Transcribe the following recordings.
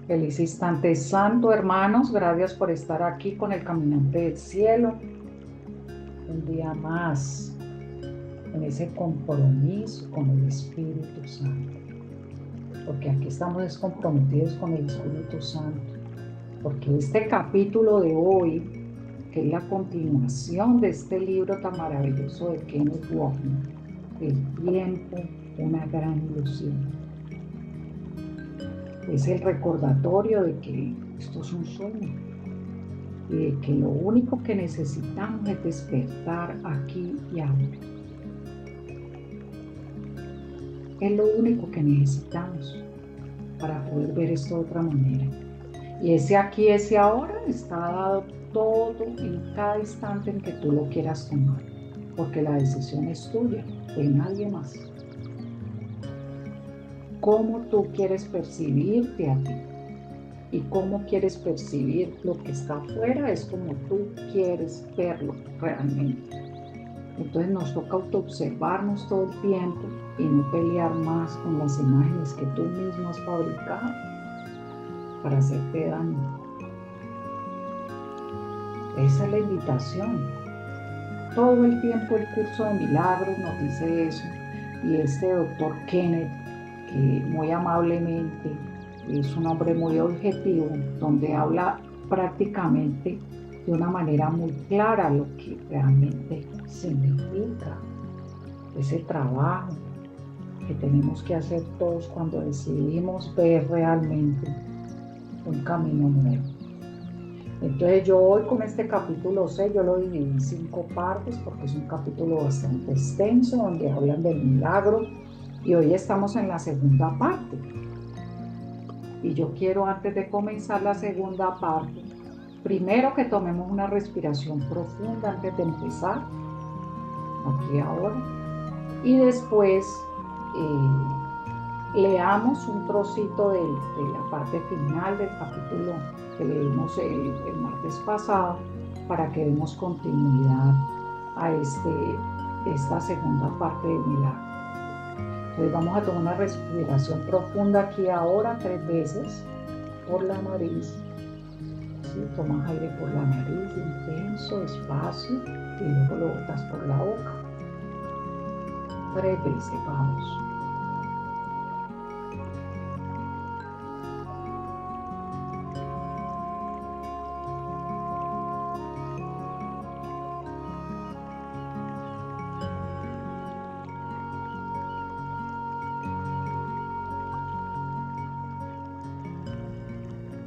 Feliz instante santo, hermanos. Gracias por estar aquí con el Caminante del Cielo. Un día más en ese compromiso con el Espíritu Santo. Porque aquí estamos comprometidos con el Espíritu Santo. Porque este capítulo de hoy, que es la continuación de este libro tan maravilloso de Kenneth Wapnick, El tiempo, una gran ilusión. Es el recordatorio de que esto es un sueño y de que lo único que necesitamos es despertar aquí y ahora. Es lo único que necesitamos para poder ver esto de otra manera. Y ese aquí, ese ahora está dado todo en cada instante en que tú lo quieras tomar, porque la decisión es tuya, de nadie más. Cómo tú quieres percibirte a ti y cómo quieres percibir lo que está afuera es como tú quieres verlo realmente. Entonces nos toca autoobservarnos todo el tiempo y no pelear más con las imágenes que tú mismo has fabricado para hacerte daño. Esa es la invitación. Todo el tiempo el curso de milagros nos dice eso, y este doctor Kenneth, que muy amablemente es un hombre muy objetivo, donde habla prácticamente de una manera muy clara lo que realmente significa ese trabajo que tenemos que hacer todos cuando decidimos ver realmente un camino nuevo. Entonces yo hoy con este capítulo 6, yo lo dividí en 5 partes porque es un capítulo bastante extenso donde hablan del milagro, y hoy estamos en la segunda parte. Y yo quiero, antes de comenzar la segunda parte, primero que tomemos una respiración profunda antes de empezar, aquí ahora, y después leamos un trocito de la parte final del capítulo que leímos el martes pasado, para que demos continuidad a esta segunda parte del milagro. Entonces vamos a tomar una respiración profunda aquí ahora 3 veces por la nariz. ¿Sí? Tomas aire por la nariz, intenso, despacio, y luego lo botas por la boca. 3 veces, vamos.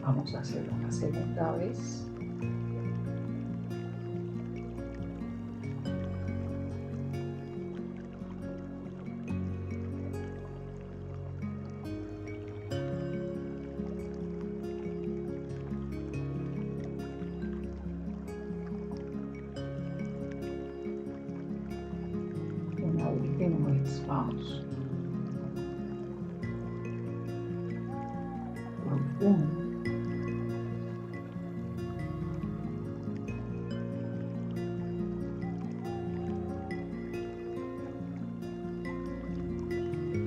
Vamos a hacerlo una segunda vez. Una última vez, vamos. Profundo.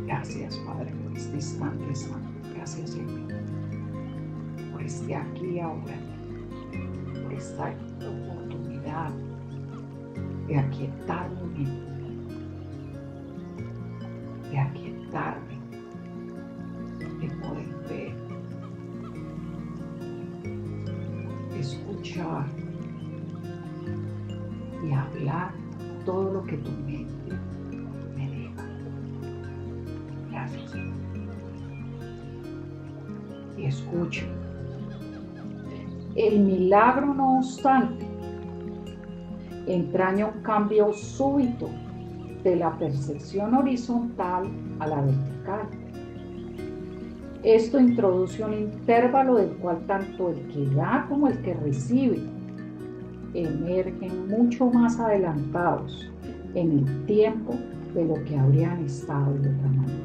Gracias, Padre, por este instante santo. Gracias, Señor, por este aquí y ahora, por esta oportunidad de aquietar mi mente, de aquietarme, de poder ver, escuchar y hablar todo lo que tu mente me diga. Gracias, Señor. Y escucho. El milagro, no obstante, entraña un cambio súbito de la percepción horizontal a la vertical. Esto introduce un intervalo del cual tanto el que da como el que recibe emergen mucho más adelantados en el tiempo de lo que habrían estado de otra manera.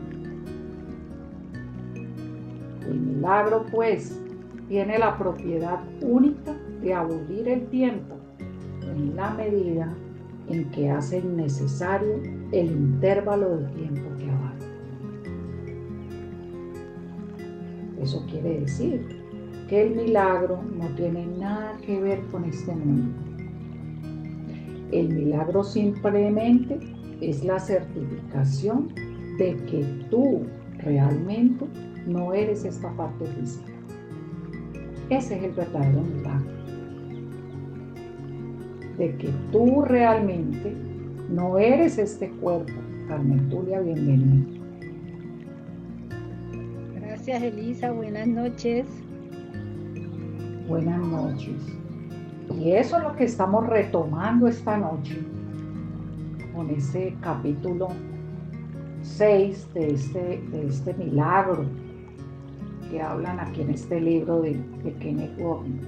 El milagro, pues, tiene la propiedad única de abolir el tiempo en la medida en que hace innecesario el intervalo de tiempo que abarca. Eso quiere decir que el milagro no tiene nada que ver con este mundo. El milagro simplemente es la certificación de que tú realmente no eres esta parte física. Ese es el verdadero milagro. De que tú realmente no eres este cuerpo. Carmen Tulia, bienvenida. Gracias, Elisa. Buenas noches. Buenas noches. Y eso es lo que estamos retomando esta noche con ese capítulo 6 de este milagro que hablan aquí en este libro de Kenneth Wapnick.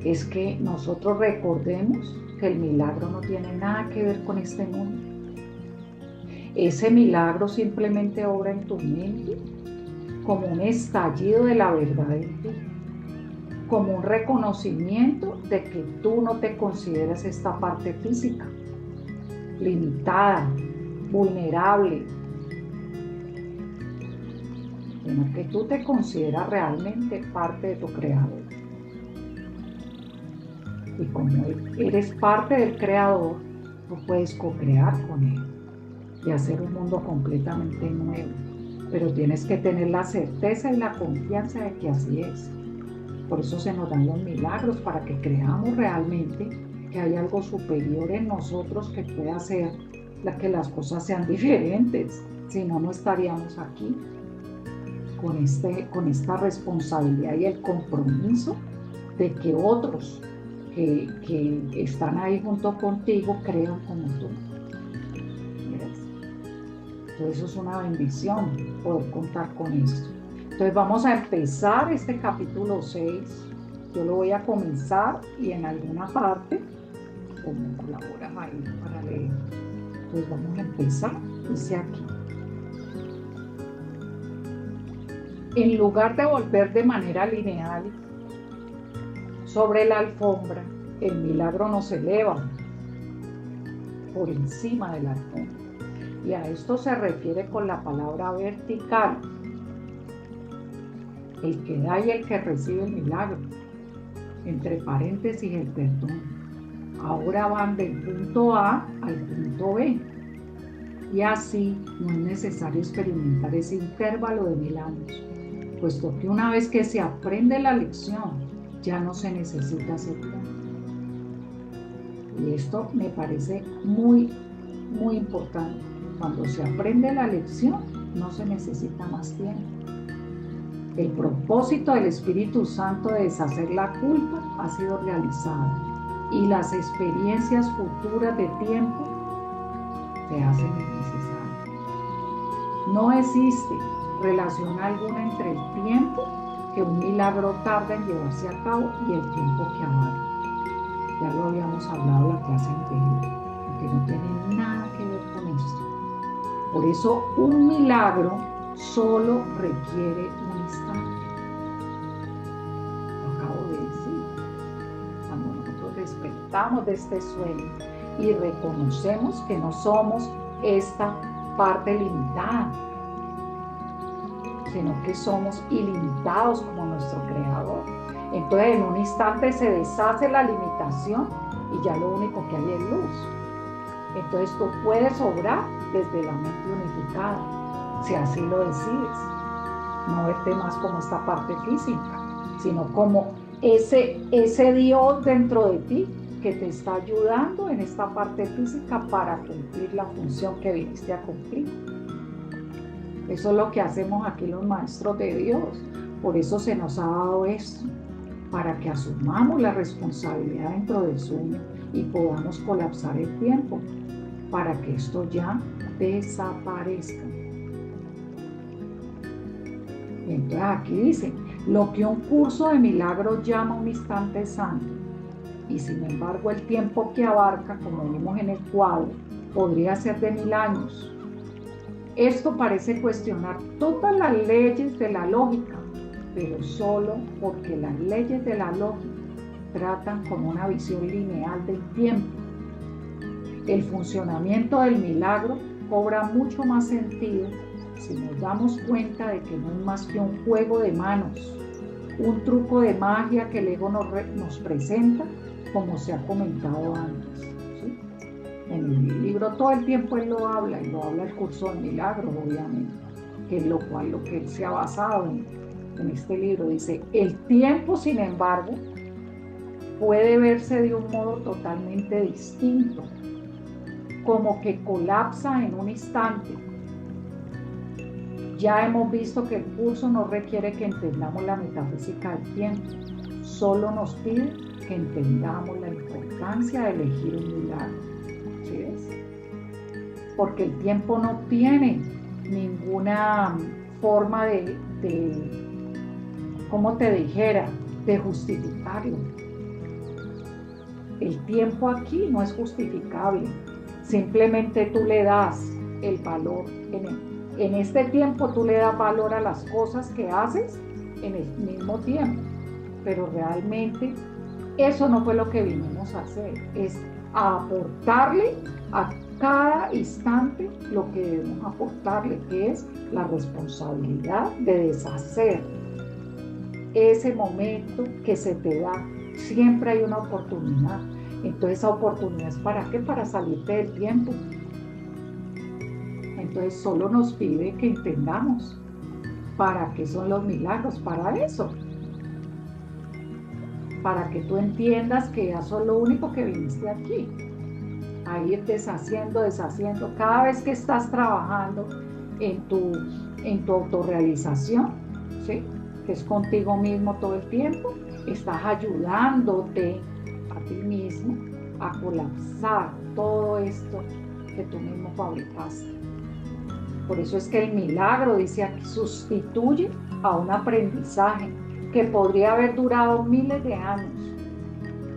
Es que nosotros recordemos que el milagro no tiene nada que ver con este mundo. Ese milagro simplemente obra en tu mente como un estallido de la verdad en ti, como un reconocimiento de que tú no te consideras esta parte física, limitada, vulnerable, sino que tú te consideras realmente parte de tu Creador. Y como eres parte del Creador, tú puedes co-crear con Él y hacer un mundo completamente nuevo. Pero tienes que tener la certeza y la confianza de que así es. Por eso se nos dan los milagros, para que creamos realmente que hay algo superior en nosotros que pueda hacer que las cosas sean diferentes. Si no, no estaríamos aquí con esta responsabilidad y el compromiso de que otros que están ahí junto contigo crean como tú. Entonces eso es una bendición, poder contar con esto. Entonces vamos a empezar este capítulo 6. Yo lo voy a comenzar y en alguna parte, como colaboras ahí para leer. Entonces vamos a empezar, dice aquí. En lugar de volver de manera lineal sobre la alfombra, el milagro nos eleva por encima de la alfombra. Y a esto se refiere con la palabra vertical. El que da y el que recibe el milagro. Entre paréntesis, el perdón. Ahora van del punto A al punto B. Y así no es necesario experimentar ese intervalo de 1000 años, puesto que una vez que se aprende la lección, ya no se necesita hacer tiempo. Y esto me parece muy, muy importante. Cuando se aprende la lección, no se necesita más tiempo. El propósito del Espíritu Santo de deshacer la culpa ha sido realizado, y las experiencias futuras de tiempo se hacen innecesarias. No existe relación alguna entre el tiempo que un milagro tarda en llevarse a cabo y el tiempo que abarca. Ya lo habíamos hablado en la clase anterior, que no tiene nada que ver con esto. Por eso un milagro solo requiere un instante. Lo acabo de decir. Cuando nosotros despertamos de este sueño y reconocemos que no somos esta parte limitada, sino que somos ilimitados como nuestro Creador. Entonces en un instante se deshace la limitación y ya lo único que hay es luz. Entonces tú puedes obrar desde la mente unificada, si así lo decides. No verte más como esta parte física, sino como ese Dios dentro de ti que te está ayudando en esta parte física para cumplir la función que viniste a cumplir. Eso es lo que hacemos aquí los maestros de Dios. Por eso se nos ha dado esto, para que asumamos la responsabilidad dentro del sueño y podamos colapsar el tiempo, para que esto ya desaparezca. Entonces aquí dice, lo que un curso de milagros llama un instante santo, y sin embargo el tiempo que abarca, como vimos en el cuadro, podría ser de 1000 años. Esto parece cuestionar todas las leyes de la lógica, pero solo porque las leyes de la lógica tratan con una visión lineal del tiempo. El funcionamiento del milagro cobra mucho más sentido si nos damos cuenta de que no es más que un juego de manos un truco de magia que el ego nos presenta, como se ha comentado antes, ¿sí? En el libro todo el tiempo él lo habla, y lo habla el curso de milagros, obviamente, que es lo que él se ha basado en este libro. Dice: el tiempo, sin embargo, puede verse de un modo totalmente distinto, como que colapsa en un instante. Ya hemos visto que el curso no requiere que entendamos la metafísica del tiempo, solo nos pide que entendamos la importancia de elegir un milagro. ¿Sí ves? Porque el tiempo no tiene ninguna forma de como te dijera, de justificarlo. El tiempo aquí no es justificable, simplemente tú le das el valor. En este tiempo tú le das valor a las cosas que haces en el mismo tiempo, pero realmente eso no fue lo que vinimos a hacer, es a aportarle a cada instante lo que debemos aportarle, que es la responsabilidad de deshacer ese momento que se te da. Siempre hay una oportunidad. Entonces esa oportunidad es ¿para qué? Para salirte del tiempo. Entonces solo nos pide que entendamos para qué son los milagros, para eso. Para que tú entiendas que eso es lo único que viniste aquí. A ir deshaciendo. Cada vez que estás trabajando en tu autorrealización, ¿sí? Que es contigo mismo todo el tiempo, estás ayudándote a ti mismo a colapsar todo esto que tú mismo fabricaste. Por eso es que el milagro, dice aquí, sustituye a un aprendizaje que podría haber durado miles de años.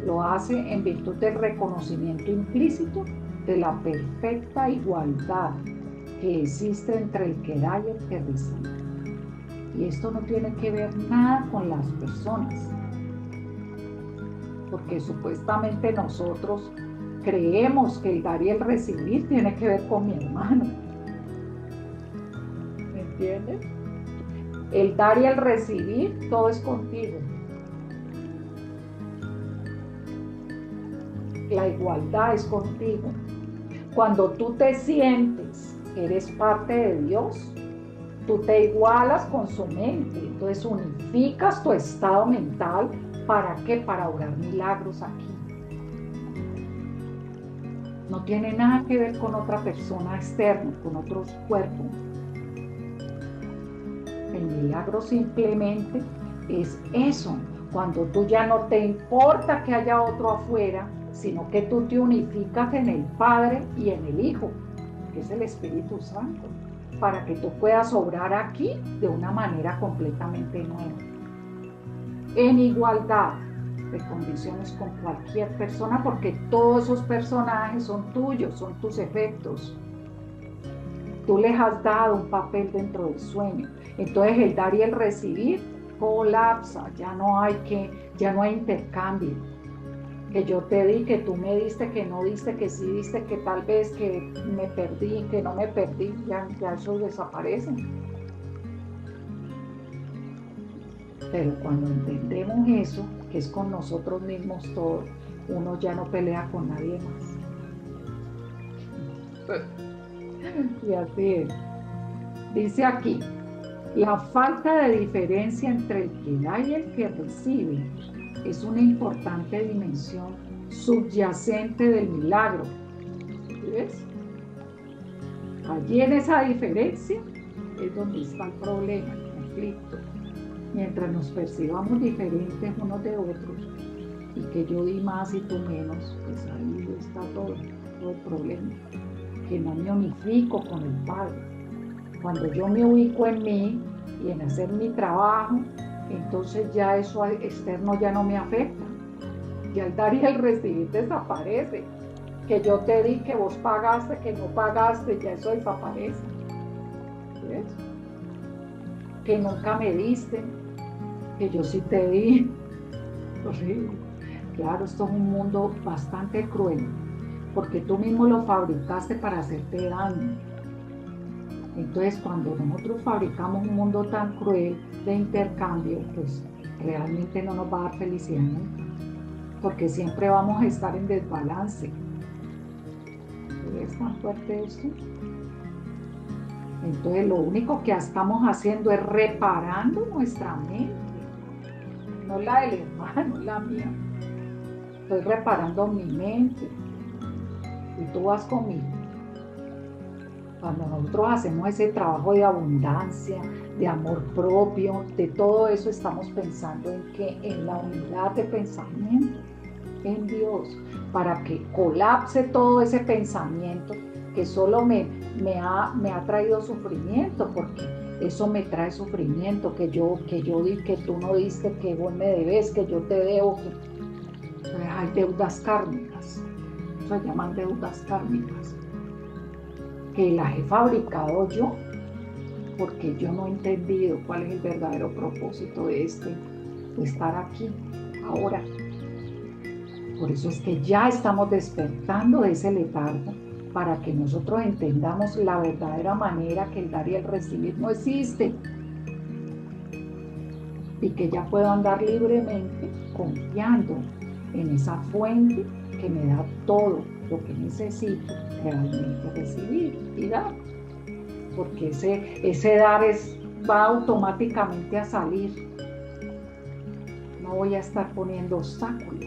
Lo hace en virtud del reconocimiento implícito de la perfecta igualdad que existe entre el que da y el que recibe. Y esto no tiene que ver nada con las personas, porque supuestamente nosotros creemos que el dar y el recibir tiene que ver con mi hermano. ¿Me entiendes? El dar y el recibir, todo es contigo. La igualdad es contigo. Cuando tú te sientes que eres parte de Dios, tú te igualas con su mente, entonces unificas tu estado mental. ¿Para qué? Para obrar milagros aquí. No tiene nada que ver con otra persona externa, con otros cuerpos. El milagro simplemente es eso, cuando tú ya no te importa que haya otro afuera, sino que tú te unificas en el Padre y en el Hijo, que es el Espíritu Santo, para que tú puedas obrar aquí de una manera completamente nueva, en igualdad de condiciones con cualquier persona, porque todos esos personajes son tuyos, son tus efectos. Tú les has dado un papel dentro del sueño. Entonces el dar y el recibir colapsa, ya no hay intercambio. Que yo te di, que tú me diste, que no diste, que sí diste, que tal vez que me perdí, que no me perdí, ya eso desaparece. Pero cuando entendemos eso, que es con nosotros mismos todo, uno ya no pelea con nadie más. Y así es. Dice aquí, la falta de diferencia entre el que da y el que recibe es una importante dimensión subyacente del milagro. ¿Ves? Allí en esa diferencia es donde está el problema, el conflicto. Mientras nos percibamos diferentes unos de otros y que yo di más y tú menos, pues ahí está todo el problema. Que no me unifico con el Padre. Cuando yo me ubico en mí y en hacer mi trabajo, entonces ya eso externo ya no me afecta. Ya el dar y el recibir desaparece. Que yo te di, que vos pagaste, que no pagaste, ya eso desaparece. ¿Ves? Que nunca me diste, que yo sí te di. Horrible. Claro, esto es un mundo bastante cruel, porque tú mismo lo fabricaste para hacerte daño. Entonces, cuando nosotros fabricamos un mundo tan cruel de intercambio, pues realmente no nos va a dar felicidad nunca, porque siempre vamos a estar en desbalance. ¿Es tan fuerte esto? Entonces lo único que estamos haciendo es reparando nuestra mente, no la del hermano, la mía. Estoy reparando mi mente y tú vas conmigo. Cuando nosotros hacemos ese trabajo de abundancia, de amor propio, de todo eso, estamos pensando en que en la unidad de pensamiento, en Dios, para que colapse todo ese pensamiento que solo me ha traído sufrimiento, porque eso me trae sufrimiento, que yo di, que tú no diste, que vos me debes, que yo te debo, que hay deudas kármicas, se llaman deudas kármicas, que las he fabricado yo, porque yo no he entendido cuál es el verdadero propósito de estar aquí, ahora. Por eso es que ya estamos despertando de ese letargo, para que nosotros entendamos la verdadera manera que el dar y el recibir no existe, y que ya puedo andar libremente confiando en esa fuente que me da todo lo que necesito realmente recibir y dar, porque ese dar va automáticamente a salir. No voy a estar poniendo obstáculos,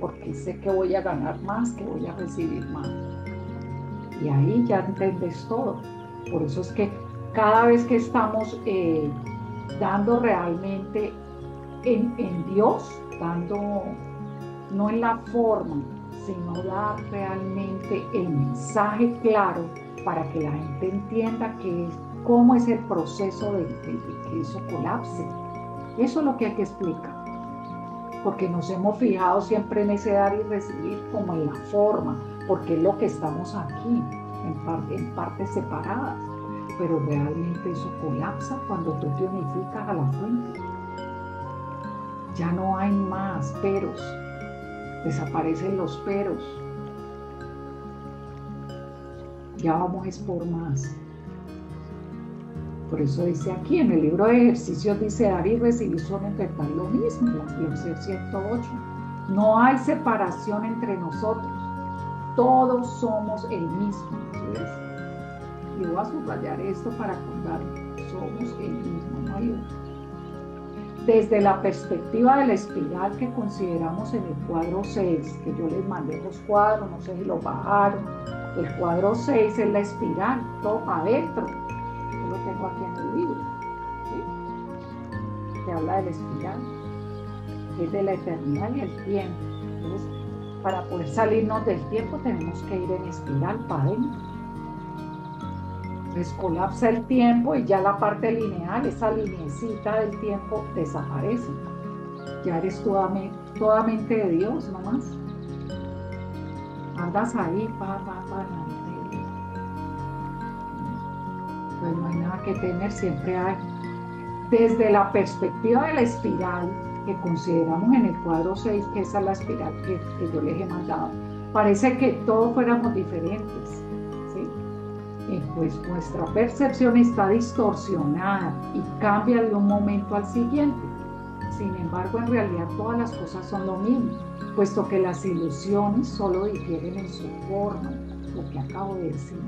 porque sé que voy a ganar más, que voy a recibir más. Y ahí ya entiendes todo. Por eso es que cada vez que estamos dando realmente en Dios, dando no en la forma, sino dar realmente el mensaje claro para que la gente entienda cómo es el proceso de que eso colapse. Eso es lo que hay que explicar, porque nos hemos fijado siempre en ese dar y recibir como en la forma, porque es lo que estamos aquí, en partes separadas, pero realmente eso colapsa cuando tú te unificas a la fuente. Ya no hay más peros, desaparecen los peros, ya vamos es por más. Por eso dice aquí en el libro de ejercicios, dice: dar y recibir son en verdad lo mismo, la lección 108. No hay separación entre nosotros, todos somos el mismo. ¿Sí? Y voy a subrayar esto para contar: somos el mismo, no hay otro. Desde la perspectiva de la espiral que consideramos en el cuadro 6, que yo les mandé los cuadros, no sé si los bajaron. El cuadro 6 es la espiral, todo para adentro. Yo lo tengo aquí en el libro, ¿sí? Que habla de la espiral, que es de la eternidad y el tiempo. Entonces, para poder salirnos del tiempo tenemos que ir en espiral para adentro. Entonces colapsa el tiempo y ya la parte lineal, esa lineecita del tiempo, desaparece. Ya eres toda mente de Dios nomás. Andas ahí, pues no hay nada que temer, siempre hay. Desde la perspectiva de la espiral que consideramos en el cuadro 6, que esa es la espiral que yo les he mandado, parece que todos fuéramos diferentes, ¿sí? Y pues nuestra percepción está distorsionada y cambia de un momento al siguiente. Sin embargo, en realidad todas las cosas son lo mismo, puesto que las ilusiones solo difieren en su forma, lo que acabo de decir.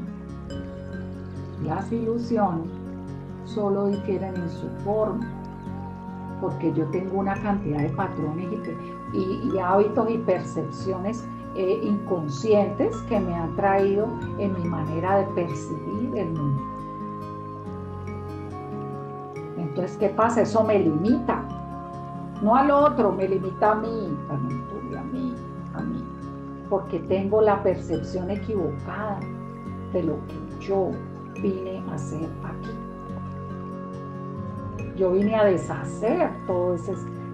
Las ilusiones solo difieren en su forma, porque yo tengo una cantidad de patrones y hábitos y percepciones inconscientes que me han traído en mi manera de percibir el mundo. Entonces, ¿qué pasa? Eso me limita, no al otro, me limita a mí, también tuve a mí, porque tengo la percepción equivocada de lo que yo vine a hacer aquí. Yo vine a deshacer todo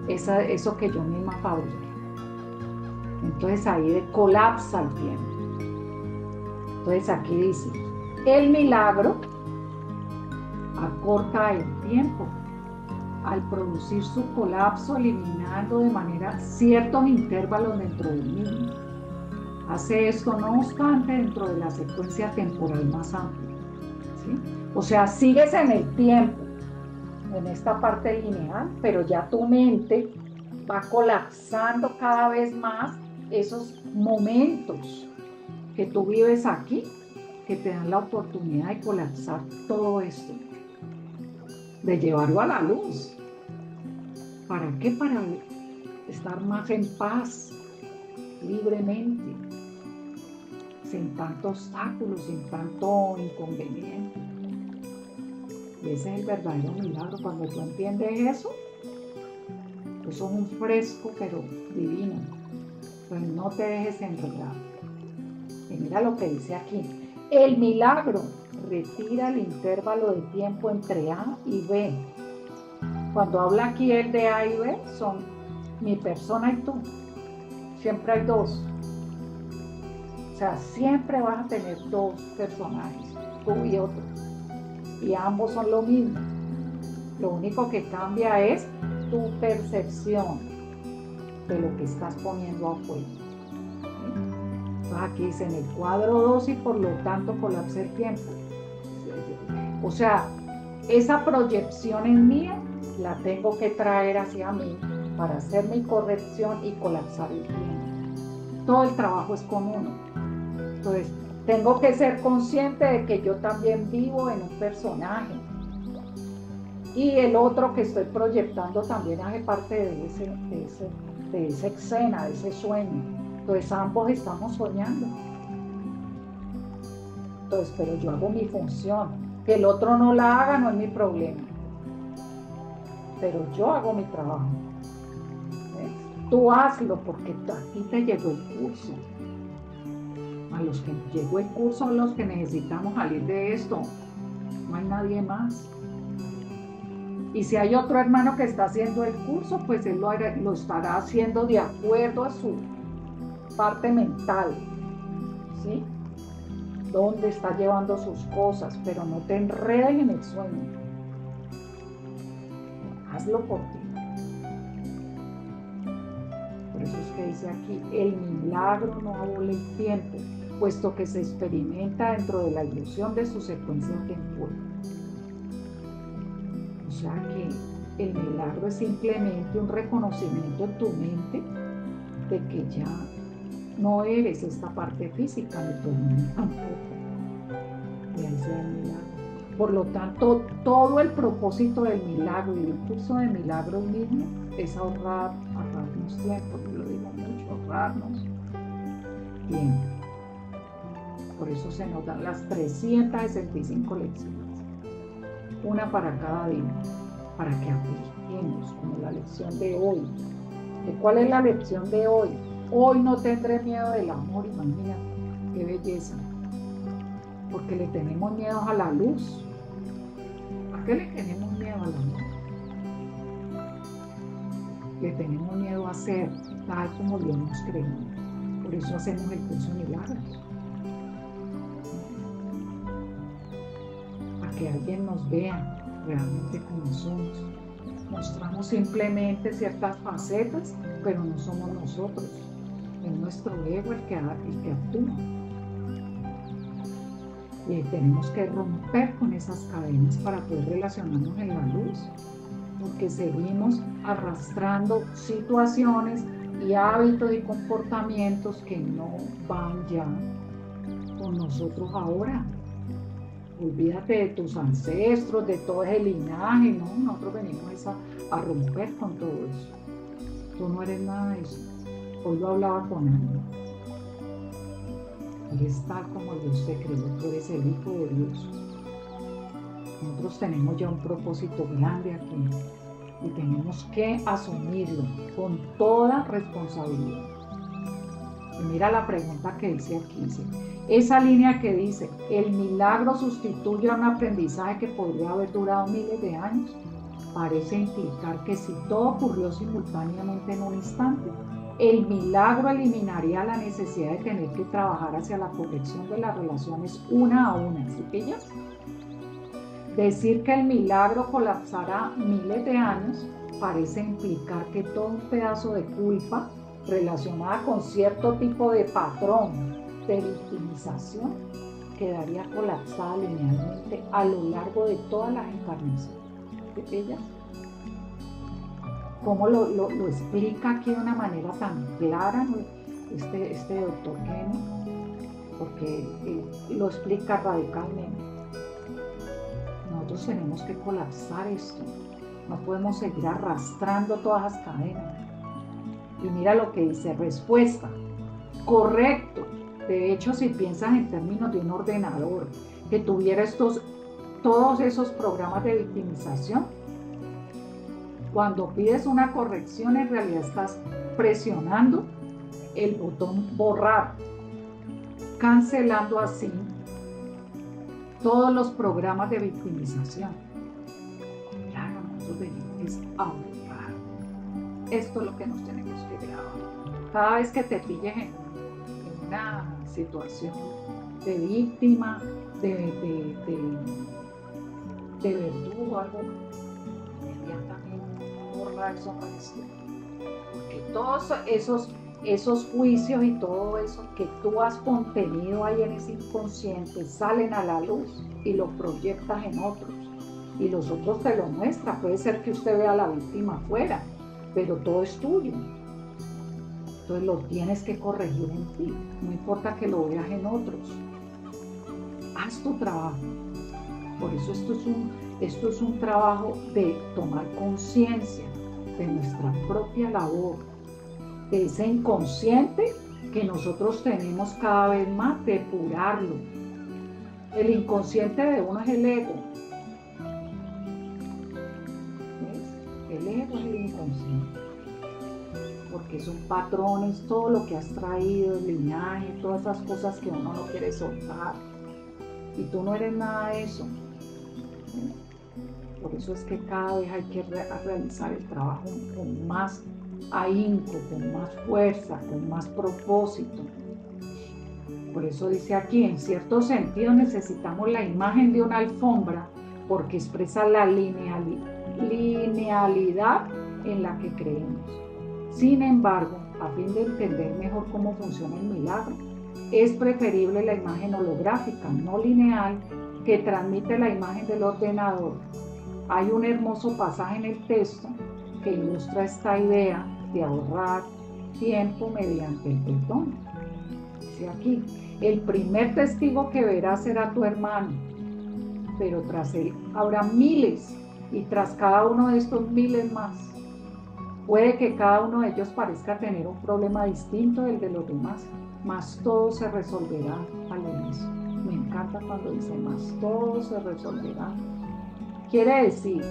eso que yo misma fabriqué. Entonces ahí colapsa el tiempo. Entonces aquí dice: el milagro acorta el tiempo al producir su colapso, eliminando de manera ciertos intervalos dentro del mismo. Hace esto, no obstante, dentro de la secuencia temporal más amplia, ¿sí? O sea, sigues en el tiempo, en esta parte lineal, pero ya tu mente va colapsando cada vez más esos momentos que tú vives aquí, que te dan la oportunidad de colapsar todo esto, de llevarlo a la luz. ¿Para qué? Para estar más en paz, libremente, sin tanto obstáculo, sin tanto inconveniente. Y ese es el verdadero milagro. Cuando tú entiendes eso es un fresco, pero divino. Pues no te dejes enredar. Y mira lo que dice aquí. El milagro retira el intervalo de tiempo entre A y B. Cuando habla aquí el de A y B, son mi persona y tú. Siempre hay dos. O sea, siempre vas a tener dos personajes, tú y otro. Y ambos son lo mismo. Lo único que cambia es tu percepción de lo que estás poniendo afuera. Entonces aquí dice en el cuadro 2 y por lo tanto colapsa el tiempo. O sea, esa proyección en mí la tengo que traer hacia mí para hacer mi corrección y colapsar el tiempo. Todo el trabajo es con uno. Entonces, tengo que ser consciente de que yo también vivo en un personaje. Y el otro que estoy proyectando también hace parte de esa escena, de ese sueño. Entonces, ambos estamos soñando. Entonces, pero yo hago mi función. Que el otro no la haga no es mi problema. Pero yo hago mi trabajo. ¿Ves? Tú hazlo porque a ti te llegó el curso. A los que llegó el curso son los que necesitamos salir de esto. No hay nadie más. Y si hay otro hermano que está haciendo el curso, pues él lo estará haciendo de acuerdo a su parte mental. ¿Sí? Dónde está llevando sus cosas, pero no te enreden en el sueño. Hazlo por ti. Por eso es que dice aquí, el milagro no abole el tiempo, puesto que se experimenta dentro de la ilusión de su secuencia temporal. O sea que el milagro es simplemente un reconocimiento en tu mente de que ya no eres esta parte física de tu mente tampoco. Y ahí se da el milagro. Por lo tanto, todo el propósito del milagro y del curso de milagros mismo es ahorrarnos tiempo. Yo lo digo mucho, ahorrarnos tiempo. Por eso se nos dan las 365 lecciones. Una para cada día, para que apliquemos, como la lección de hoy. ¿Cuál es la lección de hoy? Hoy no tendré miedo del amor, imagínate, qué belleza. Porque le tenemos miedo a la luz. ¿A qué le tenemos miedo al amor? Le tenemos miedo a ser tal como Dios nos creó. Por eso hacemos el curso de milagros. A que alguien nos vea realmente como somos. Mostramos simplemente ciertas facetas, pero no somos nosotros. Es nuestro ego el que actúa. Y tenemos que romper con esas cadenas para poder relacionarnos en la luz, porque seguimos arrastrando situaciones y hábitos y comportamientos que no van ya con nosotros ahora. Olvídate de tus ancestros, de todo ese linaje, ¿no? Nosotros venimos a romper con todo eso. Tú no eres nada de eso. Hoy lo hablaba con Ana. Eres tal como Dios te creó, tú eres el Hijo de Dios. Nosotros tenemos ya un propósito grande aquí y tenemos que asumirlo con toda responsabilidad. Y mira la pregunta que dice aquí, dice, esa línea que dice, el milagro sustituye a un aprendizaje que podría haber durado miles de años, parece implicar que si todo ocurrió simultáneamente en un instante, el milagro eliminaría la necesidad de tener que trabajar hacia la corrección de las relaciones una a una. ¿Sí pillas? Decir que el milagro colapsará miles de años parece implicar que todo un pedazo de culpa relacionada con cierto tipo de patrón de victimización quedaría colapsada linealmente a lo largo de todas las encarnaciones. ¿Te pillas? ¿Cómo lo explica aquí de una manera tan clara, ¿no? este doctor Kenny? Porque lo explica radicalmente. Nosotros tenemos que colapsar esto. No podemos seguir arrastrando todas las cadenas. Y mira lo que dice, respuesta. Correcto. De hecho, si piensas en términos de un ordenador que tuviera todos esos programas de victimización, cuando pides una corrección, en realidad estás presionando el botón borrar, cancelando así todos los programas de victimización. Claro, nosotros venimos a borrar. Esto es lo que nos tenemos que grabar. Cada vez que te pilles en una situación de víctima, de verdugo, algo, inmediatamente borrar eso para esto. Porque todos esos juicios y todo eso que tú has contenido ahí en ese inconsciente salen a la luz y lo proyectas en otros. Y los otros te lo muestran. Puede ser que usted vea a la víctima afuera, pero todo es tuyo. Entonces lo tienes que corregir en ti. No importa que lo veas en otros. Haz tu trabajo. Por eso esto es un trabajo de tomar conciencia de nuestra propia labor, de ese inconsciente que nosotros tenemos cada vez más, depurarlo. El inconsciente de uno es el ego. ¿Ves? El ego es el inconsciente. Porque son patrones, todo lo que has traído, el linaje, todas esas cosas que uno no quiere soltar. Y tú no eres nada de eso. Por eso es que cada vez hay que realizar el trabajo con más ahínco, con más fuerza, con más propósito. Por eso dice aquí, en cierto sentido necesitamos la imagen de una alfombra porque expresa la linealidad en la que creemos. Sin embargo, a fin de entender mejor cómo funciona el milagro, es preferible la imagen holográfica, no lineal, que transmite la imagen del ordenador. Hay un hermoso pasaje en el texto que ilustra esta idea de ahorrar tiempo mediante el perdón. Dice aquí, el primer testigo que verás será tu hermano, pero tras él habrá miles y tras cada uno de estos miles más. Puede que cada uno de ellos parezca tener un problema distinto del de los demás, mas todo se resolverá al unísono. Me encanta cuando dice más, todo se resolverá. Quiere decir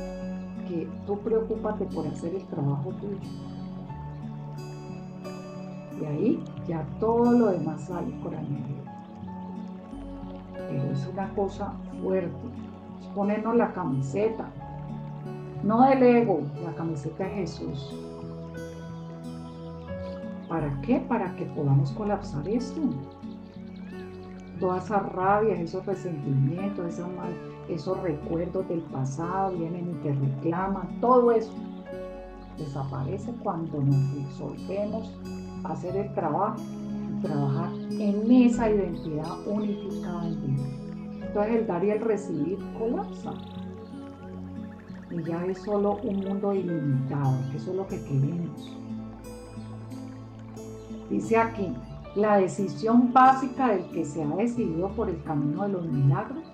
que tú preocúpate por hacer el trabajo tuyo. Y ahí ya todo lo demás sale por añadir. Pero es una cosa fuerte. Es ponernos la camiseta. No del ego, la camiseta de Jesús. ¿Para qué? Para que podamos colapsar esto. Todas esas rabias, esos resentimientos, esos recuerdos del pasado vienen y te reclaman. Todo eso desaparece cuando nos resolvemos hacer el trabajo y trabajar en esa identidad unificada en Dios. Entonces el dar y el recibir colapsa. Y ya es solo un mundo ilimitado, que eso es lo que queremos. Dice aquí, la decisión básica del que se ha decidido por el camino de los milagros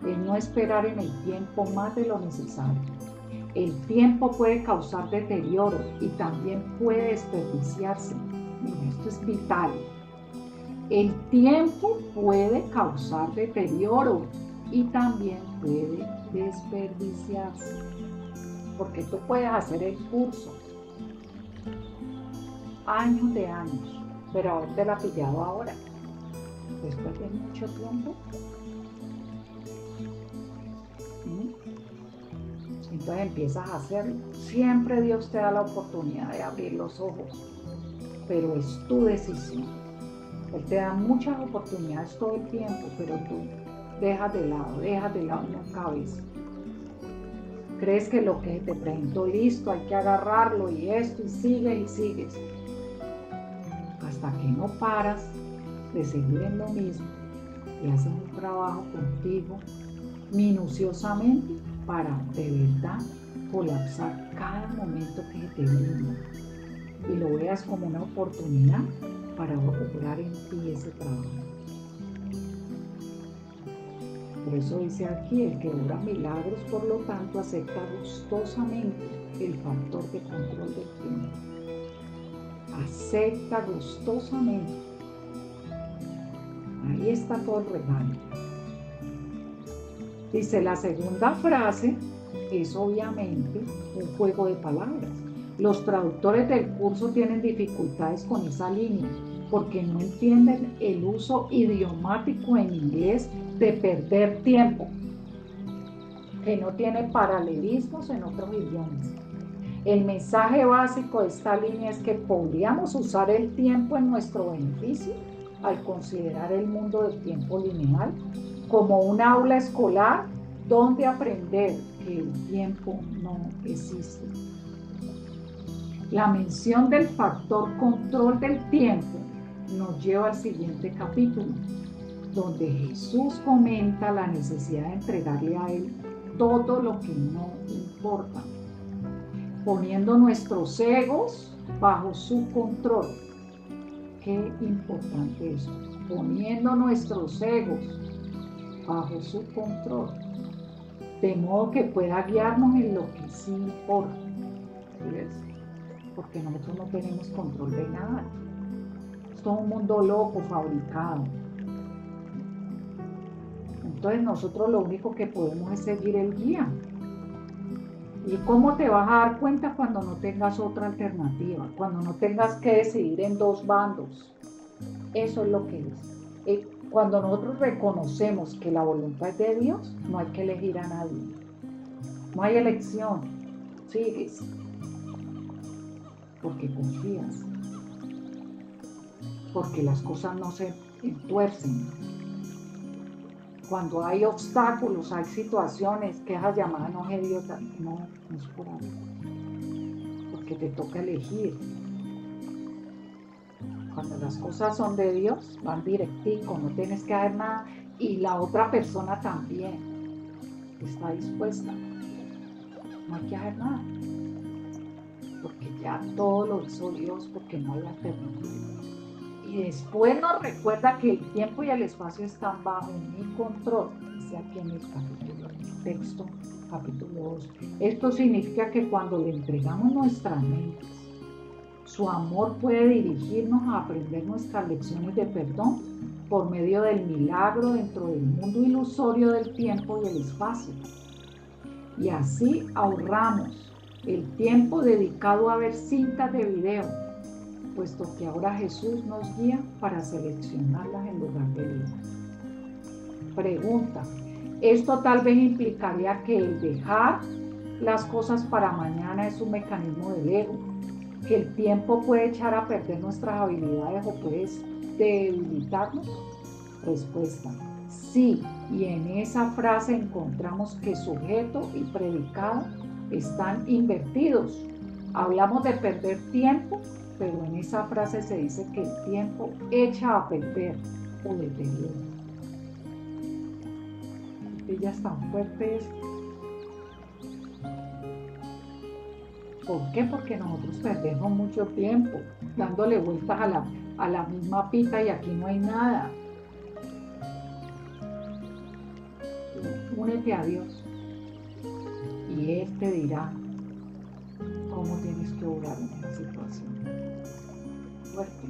es no esperar en el tiempo más de lo necesario. El tiempo puede causar deterioro y también puede desperdiciarse. Mira, esto es vital. El tiempo puede causar deterioro y también puede desperdiciarse. Porque tú puedes hacer el curso años de años, pero haberte la pillado ahora, después de mucho tiempo. Entonces empiezas a hacerlo. Siempre Dios te da la oportunidad de abrir los ojos, pero es tu decisión. Él te da muchas oportunidades todo el tiempo, pero tú dejas de lado una cabeza. Crees que lo que te presentó listo, hay que agarrarlo y esto, y sigues. Hasta que no paras de seguir en lo mismo y haces un trabajo contigo minuciosamente para de verdad colapsar cada momento que te brinda y lo veas como una oportunidad para obrar en ti ese trabajo. Por eso dice aquí, el que obra milagros, por lo tanto, acepta gustosamente el factor de control del tiempo. Acepta gustosamente. Ahí está todo el regalo. Dice, la segunda frase es obviamente un juego de palabras. Los traductores del curso tienen dificultades con esa línea porque no entienden el uso idiomático en inglés de perder tiempo, que no tiene paralelismos en otros idiomas. El mensaje básico de esta línea es que podríamos usar el tiempo en nuestro beneficio al considerar el mundo del tiempo lineal como un aula escolar donde aprender que el tiempo no existe. La mención del factor control del tiempo nos lleva al siguiente capítulo, donde Jesús comenta la necesidad de entregarle a Él todo lo que no importa, poniendo nuestros egos bajo su control. Qué importante eso, poniendo nuestros egos bajo su control, de modo que pueda guiarnos en lo que sí importa. ¿Ves? Porque nosotros no tenemos control de nada. Es todo un mundo loco, fabricado. Entonces nosotros lo único que podemos es seguir el guía. ¿Y cómo te vas a dar cuenta cuando no tengas otra alternativa? Cuando no tengas que decidir en dos bandos. Eso es lo que es. Cuando nosotros reconocemos que la voluntad es de Dios, no hay que elegir a nadie. No hay elección. Sigues. Porque confías. Porque las cosas no se entuercen. Cuando hay obstáculos, hay situaciones que esas llamadas no es Dios, no es por ahí. Porque te toca elegir. Cuando las cosas son de Dios, van directivo, no tienes que hacer nada. Y la otra persona también está dispuesta. No hay que hacer nada. Porque ya todo lo hizo Dios, porque no hay alternativa. Y después nos recuerda que el tiempo y el espacio están bajo mi control. Dice aquí en el texto, capítulo 2. Esto significa que cuando le entregamos nuestras mentes, su amor puede dirigirnos a aprender nuestras lecciones de perdón por medio del milagro dentro del mundo ilusorio del tiempo y el espacio. Y así ahorramos el tiempo dedicado a ver cintas de video, puesto que ahora Jesús nos guía para seleccionarlas en lugar de leer. Pregunta, ¿esto tal vez implicaría que el dejar las cosas para mañana es un mecanismo del ego? ¿Que el tiempo puede echar a perder nuestras habilidades o puede debilitarnos? Respuesta, sí, y en esa frase encontramos que sujeto y predicado están invertidos. Hablamos de perder tiempo, pero en esa frase se dice que el tiempo echa a perder o deteriora. Ella es tan fuerte esto. ¿Por qué? Porque nosotros perdemos mucho tiempo dándole vueltas a la misma pita y aquí no hay nada. Únete a Dios y Él te dirá cómo tienes que obrar en esa situación. Fuerte.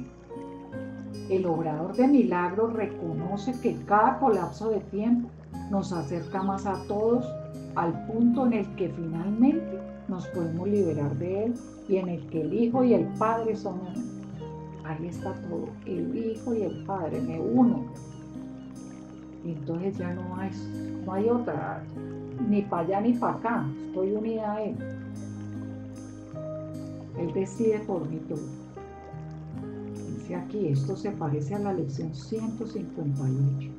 El obrador de milagros reconoce que cada colapso de tiempo nos acerca más a todos al punto en el que finalmente nos podemos liberar de él y en el que el Hijo y el Padre son uno. Ahí está todo, el Hijo y el Padre, me uno. Y entonces ya no hay otra, ni para allá ni para acá, estoy unida a Él. Él decide por mí todo. Dice aquí, esto se parece a la lección 158,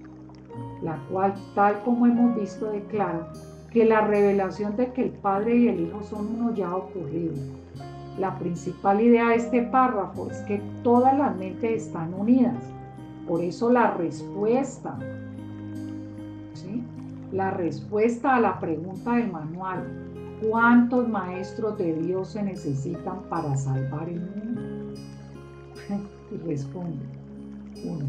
la cual, tal como hemos visto, declara que la revelación de que el Padre y el Hijo son uno ya ha ocurrido. La principal idea de este párrafo es que todas las mentes están unidas. Por eso la respuesta, ¿sí? La respuesta a la pregunta del manual, ¿Cuántos maestros de Dios se necesitan para salvar el mundo? Y responde, uno.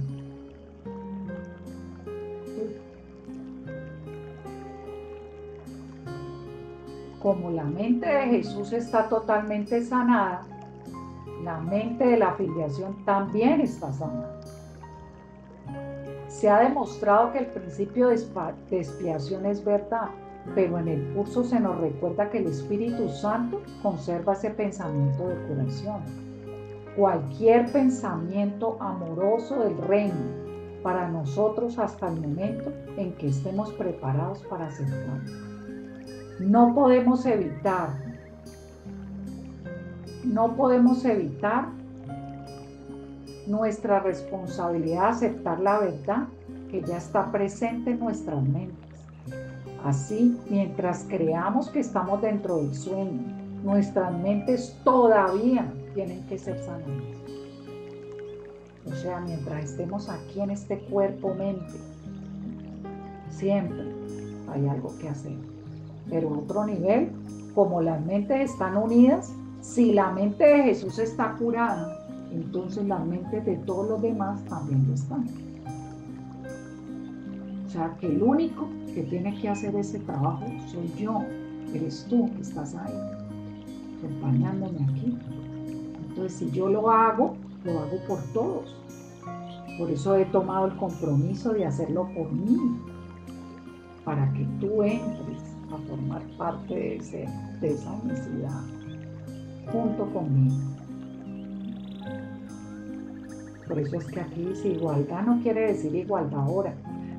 Como la mente de Jesús está totalmente sanada, la mente de la filiación también está sanada. Se ha demostrado que el principio de expiación es verdad, pero en el curso se nos recuerda que el Espíritu Santo conserva ese pensamiento de curación. Cualquier pensamiento amoroso del reino para nosotros hasta el momento en que estemos preparados para aceptarlo. No podemos evitar nuestra responsabilidad de aceptar la verdad que ya está presente en nuestras mentes. Así, mientras creamos que estamos dentro del sueño, nuestras mentes todavía tienen que ser sanadas. O sea, mientras estemos aquí en este cuerpo-mente, siempre hay algo que hacer. Pero a otro nivel, como las mentes están unidas, si la mente de Jesús está curada, entonces las mentes de todos los demás también lo están. O sea, que el único que tiene que hacer ese trabajo soy yo, eres tú que estás ahí, acompañándome aquí. Entonces, si yo lo hago por todos. Por eso he tomado el compromiso de hacerlo por mí, para que tú entres a formar parte de esa necesidad junto conmigo. Por eso es que aquí dice igualdad, no quiere decir igualdad ahora.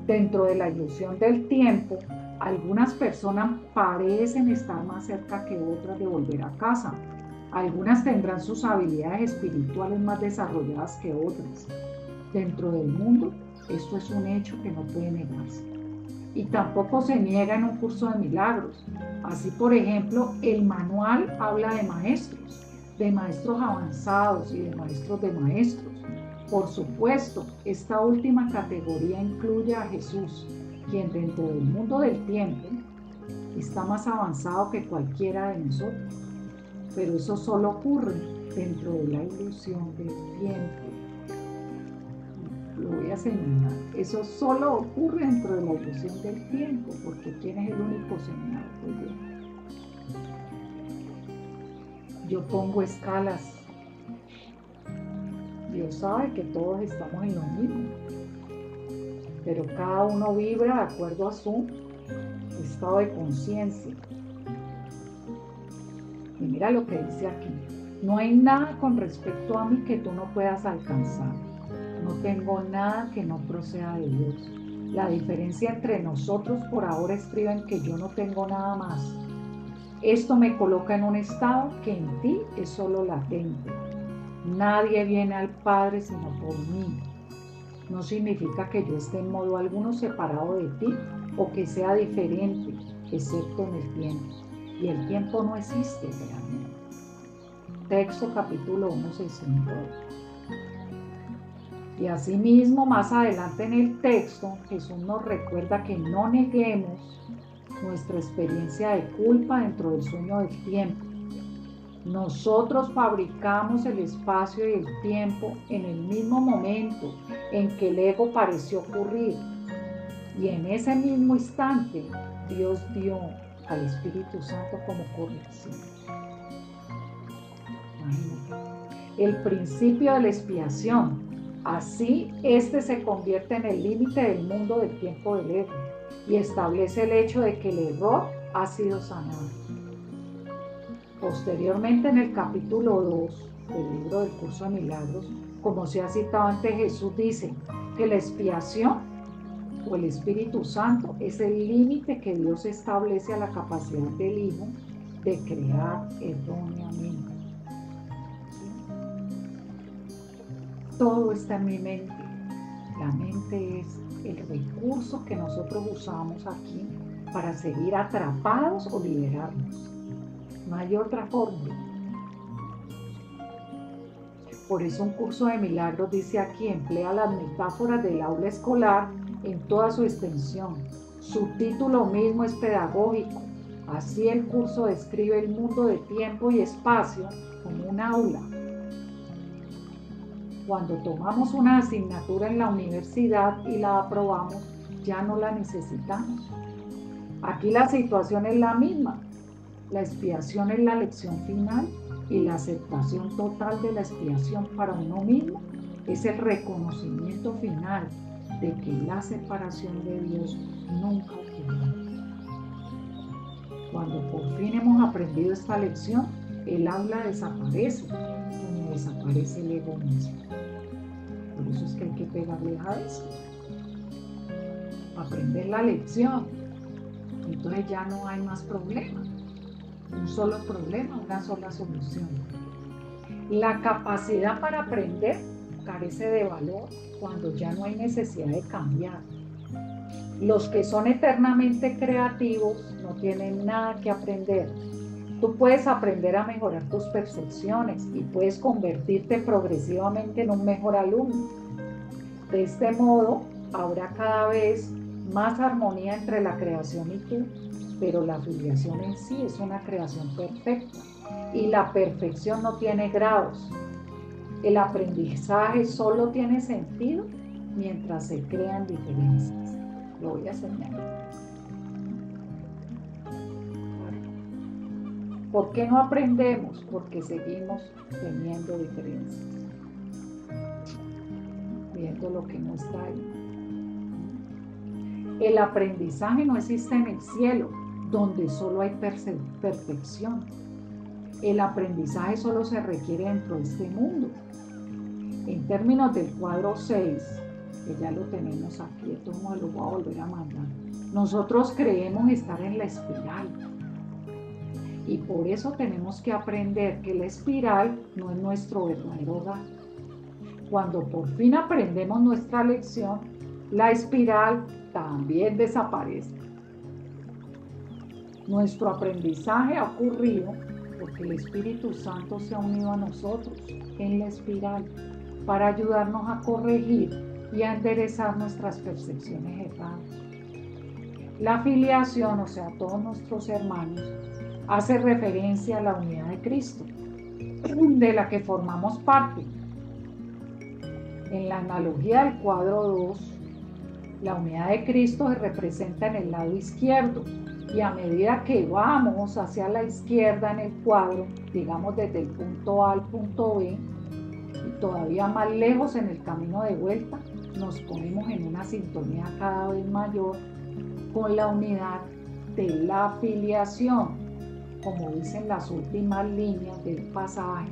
Dentro de la ilusión del tiempo, algunas personas parecen estar más cerca que otras de volver a casa. Algunas tendrán sus habilidades espirituales más desarrolladas que otras. Dentro del mundo, esto es un hecho que no puede negarse. Y tampoco se niega en un curso de milagros. Así, por ejemplo, el manual habla de maestros avanzados y de maestros de maestros. Por supuesto, esta última categoría incluye a Jesús, quien dentro del mundo del tiempo está más avanzado que cualquiera de nosotros. Pero eso solo ocurre dentro de la ilusión del tiempo. Lo voy a señalar. Eso solo ocurre dentro de la ilusión del tiempo, porque ¿quién es el único señalado? Pues yo pongo escalas. Dios sabe que todos estamos en lo mismo, pero cada uno vibra de acuerdo a su estado de conciencia. Y mira lo que dice aquí. No hay nada con respecto a mí que tú no puedas alcanzar. No tengo nada que no proceda de Dios. La diferencia entre nosotros por ahora estriba en que yo no tengo nada más. Esto me coloca en un estado que en ti es solo latente. Nadie viene al Padre sino por mí. No significa que yo esté en modo alguno separado de ti o que sea diferente, excepto en el tiempo. Y el tiempo no existe realmente. Texto capítulo 1:62. Y asimismo, más adelante en el texto, Jesús nos recuerda que no neguemos nuestra experiencia de culpa dentro del sueño del tiempo. Nosotros fabricamos el espacio y el tiempo en el mismo momento en que el ego pareció ocurrir. Y en ese mismo instante, Dios dio al Espíritu Santo como corrección. Imagínate. El principio de la expiación. Así, este se convierte en el límite del mundo del tiempo del ego y establece el hecho de que el error ha sido sanado. Posteriormente, en el capítulo 2 del libro del Curso de Milagros, como se ha citado antes, Jesús dice que la expiación o el Espíritu Santo es el límite que Dios establece a la capacidad del Hijo de crear erróneamente. Todo está en mi mente. La mente es el recurso que nosotros usamos aquí para seguir atrapados o liberarnos. No hay otra fórmula. Por eso un curso de milagros dice aquí, emplea las metáforas del aula escolar en toda su extensión. Su título mismo es pedagógico. Así el curso describe el mundo de tiempo y espacio como un aula. Cuando tomamos una asignatura en la universidad y la aprobamos, ya no la necesitamos. Aquí la situación es la misma. La expiación es la lección final y la aceptación total de la expiación para uno mismo es el reconocimiento final de que la separación de Dios nunca ocurrió. Cuando por fin hemos aprendido esta lección, el aula desaparece, como desaparece el ego mismo. Por eso es que hay que pegarle a eso. Aprender la lección. Entonces ya no hay más problemas. Un solo problema, una sola solución. La capacidad para aprender carece de valor cuando ya no hay necesidad de cambiar. Los que son eternamente creativos no tienen nada que aprender. Tú puedes aprender a mejorar tus percepciones y puedes convertirte progresivamente en un mejor alumno. De este modo, habrá cada vez más armonía entre la creación y tú, pero la filiación en sí es una creación perfecta y la perfección no tiene grados. El aprendizaje solo tiene sentido mientras se crean diferencias. Lo voy a señalar. ¿Por qué no aprendemos? Porque seguimos teniendo diferencias, viendo lo que no está ahí. El aprendizaje no existe en el cielo, donde solo hay perfección. El aprendizaje solo se requiere dentro de este mundo. En términos del cuadro 6, que ya lo tenemos aquí, esto no lo voy a volver a mandar. Nosotros creemos estar en la espiral. Y por eso tenemos que aprender que la espiral no es nuestro verdadero hogar. Cuando por fin aprendemos nuestra lección, la espiral también desaparece. Nuestro aprendizaje ha ocurrido porque el Espíritu Santo se ha unido a nosotros en la espiral para ayudarnos a corregir y a enderezar nuestras percepciones erradas. La filiación, o sea, todos nuestros hermanos, hace referencia a la unidad de Cristo, de la que formamos parte. En la analogía del cuadro 2, la unidad de Cristo se representa en el lado izquierdo y a medida que vamos hacia la izquierda en el cuadro, digamos desde el punto A al punto B, y todavía más lejos en el camino de vuelta, nos ponemos en una sintonía cada vez mayor con la unidad de la filiación. Como dicen las últimas líneas del pasaje,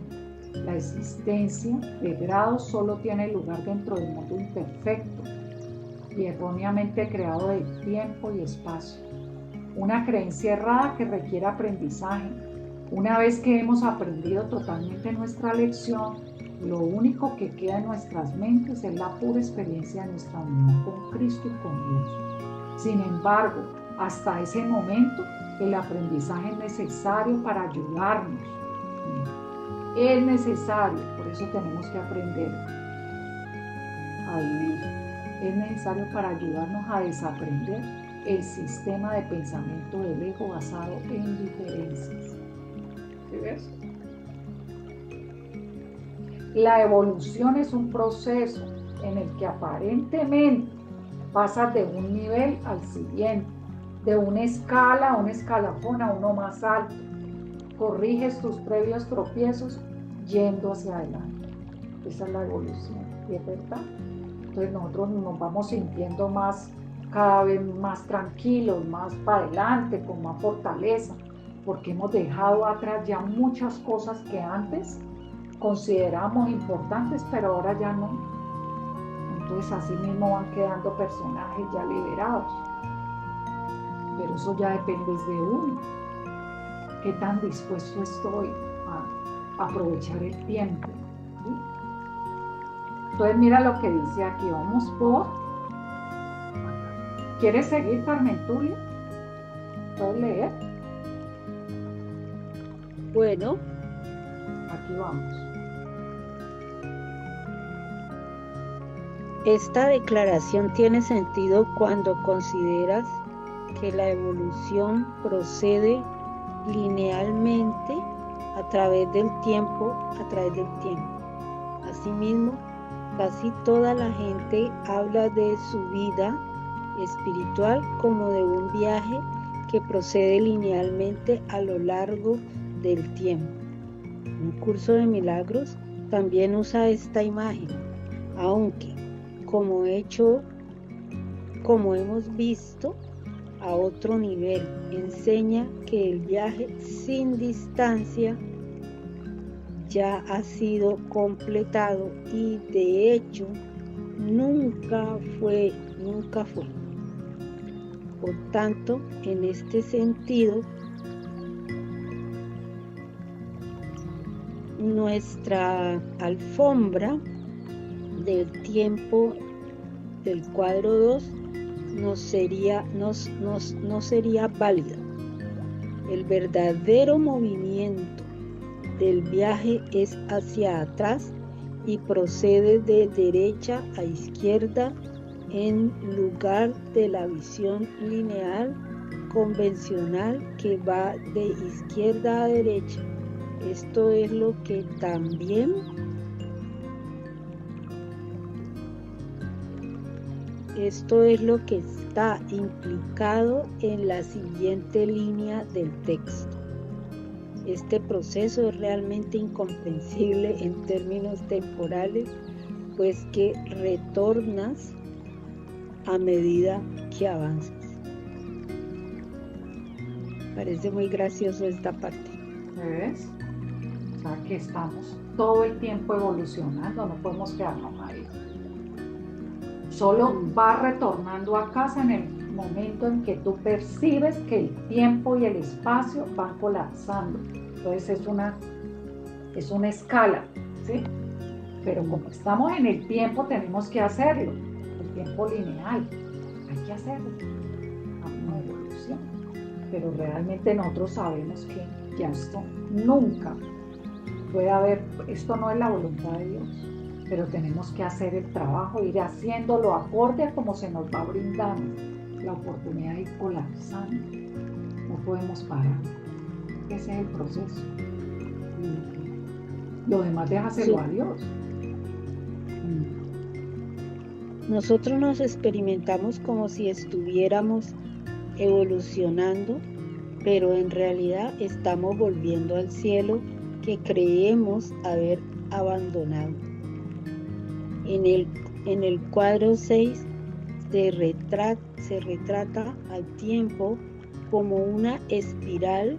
la existencia de grados solo tiene lugar dentro del mundo imperfecto y erróneamente creado de tiempo y espacio. Una creencia errada que requiere aprendizaje. Una vez que hemos aprendido totalmente nuestra lección, lo único que queda en nuestras mentes es la pura experiencia de nuestra unión con Cristo y con Dios. Sin embargo, hasta ese momento, el aprendizaje es necesario para ayudarnos. Es necesario, por eso tenemos que aprender a vivir. Es necesario para ayudarnos a desaprender el sistema de pensamiento del ego basado en diferencias. ¿Sí ves? La evolución es un proceso en el que aparentemente pasas de un nivel al siguiente, de una escala a un escalafón a uno más alto. Corriges tus previos tropiezos yendo hacia adelante. Esa es la evolución, ¿y es verdad? Entonces nosotros nos vamos sintiendo cada vez más tranquilos, más para adelante, con más fortaleza, porque hemos dejado atrás ya muchas cosas que antes consideramos importantes, pero ahora ya no. Entonces así mismo van quedando personajes ya liberados. Pero eso ya depende de uno. ¿Qué tan dispuesto estoy a aprovechar el tiempo? ¿Sí? Entonces mira lo que dice aquí. Vamos por... ¿Quieres seguir, Carmen Tulia? ¿Puedes leer? Bueno. Aquí vamos. Esta declaración tiene sentido cuando consideras que la evolución procede linealmente a través del tiempo, Asimismo, casi toda la gente habla de su vida espiritual como de un viaje que procede linealmente a lo largo del tiempo. Un curso de milagros también usa esta imagen, aunque, como hemos visto, a otro nivel, enseña que el viaje sin distancia ya ha sido completado y de hecho nunca fue. Por tanto, en este sentido, nuestra alfombra del tiempo del cuadro 2 no sería válida. El verdadero movimiento del viaje es hacia atrás y procede de derecha a izquierda en lugar de la visión lineal convencional que va de izquierda a derecha. Esto es lo que está implicado en la siguiente línea del texto. Este proceso es realmente incomprensible en términos temporales, pues que retornas a medida que avanzas. Parece muy gracioso esta parte. ¿Ves? O sea, que estamos todo el tiempo evolucionando, no podemos quedarnos ahí. Solo vas retornando a casa en el momento en que tú percibes que el tiempo y el espacio van colapsando. Entonces es una escala, ¿sí? Pero como estamos en el tiempo, tenemos que hacerlo. El tiempo lineal, hay que hacerlo. Hay una evolución. Pero realmente nosotros sabemos que ya esto nunca puede haber, esto no es la voluntad de Dios. Pero tenemos que hacer el trabajo, ir haciéndolo acorde a como se nos va brindando la oportunidad de ir colapsando. No podemos parar. Ese es el proceso. Lo demás déjaselo a Dios. Nosotros nos experimentamos como si estuviéramos evolucionando, pero en realidad estamos volviendo al cielo que creemos haber abandonado. En el cuadro 6 se retrata al tiempo como una espiral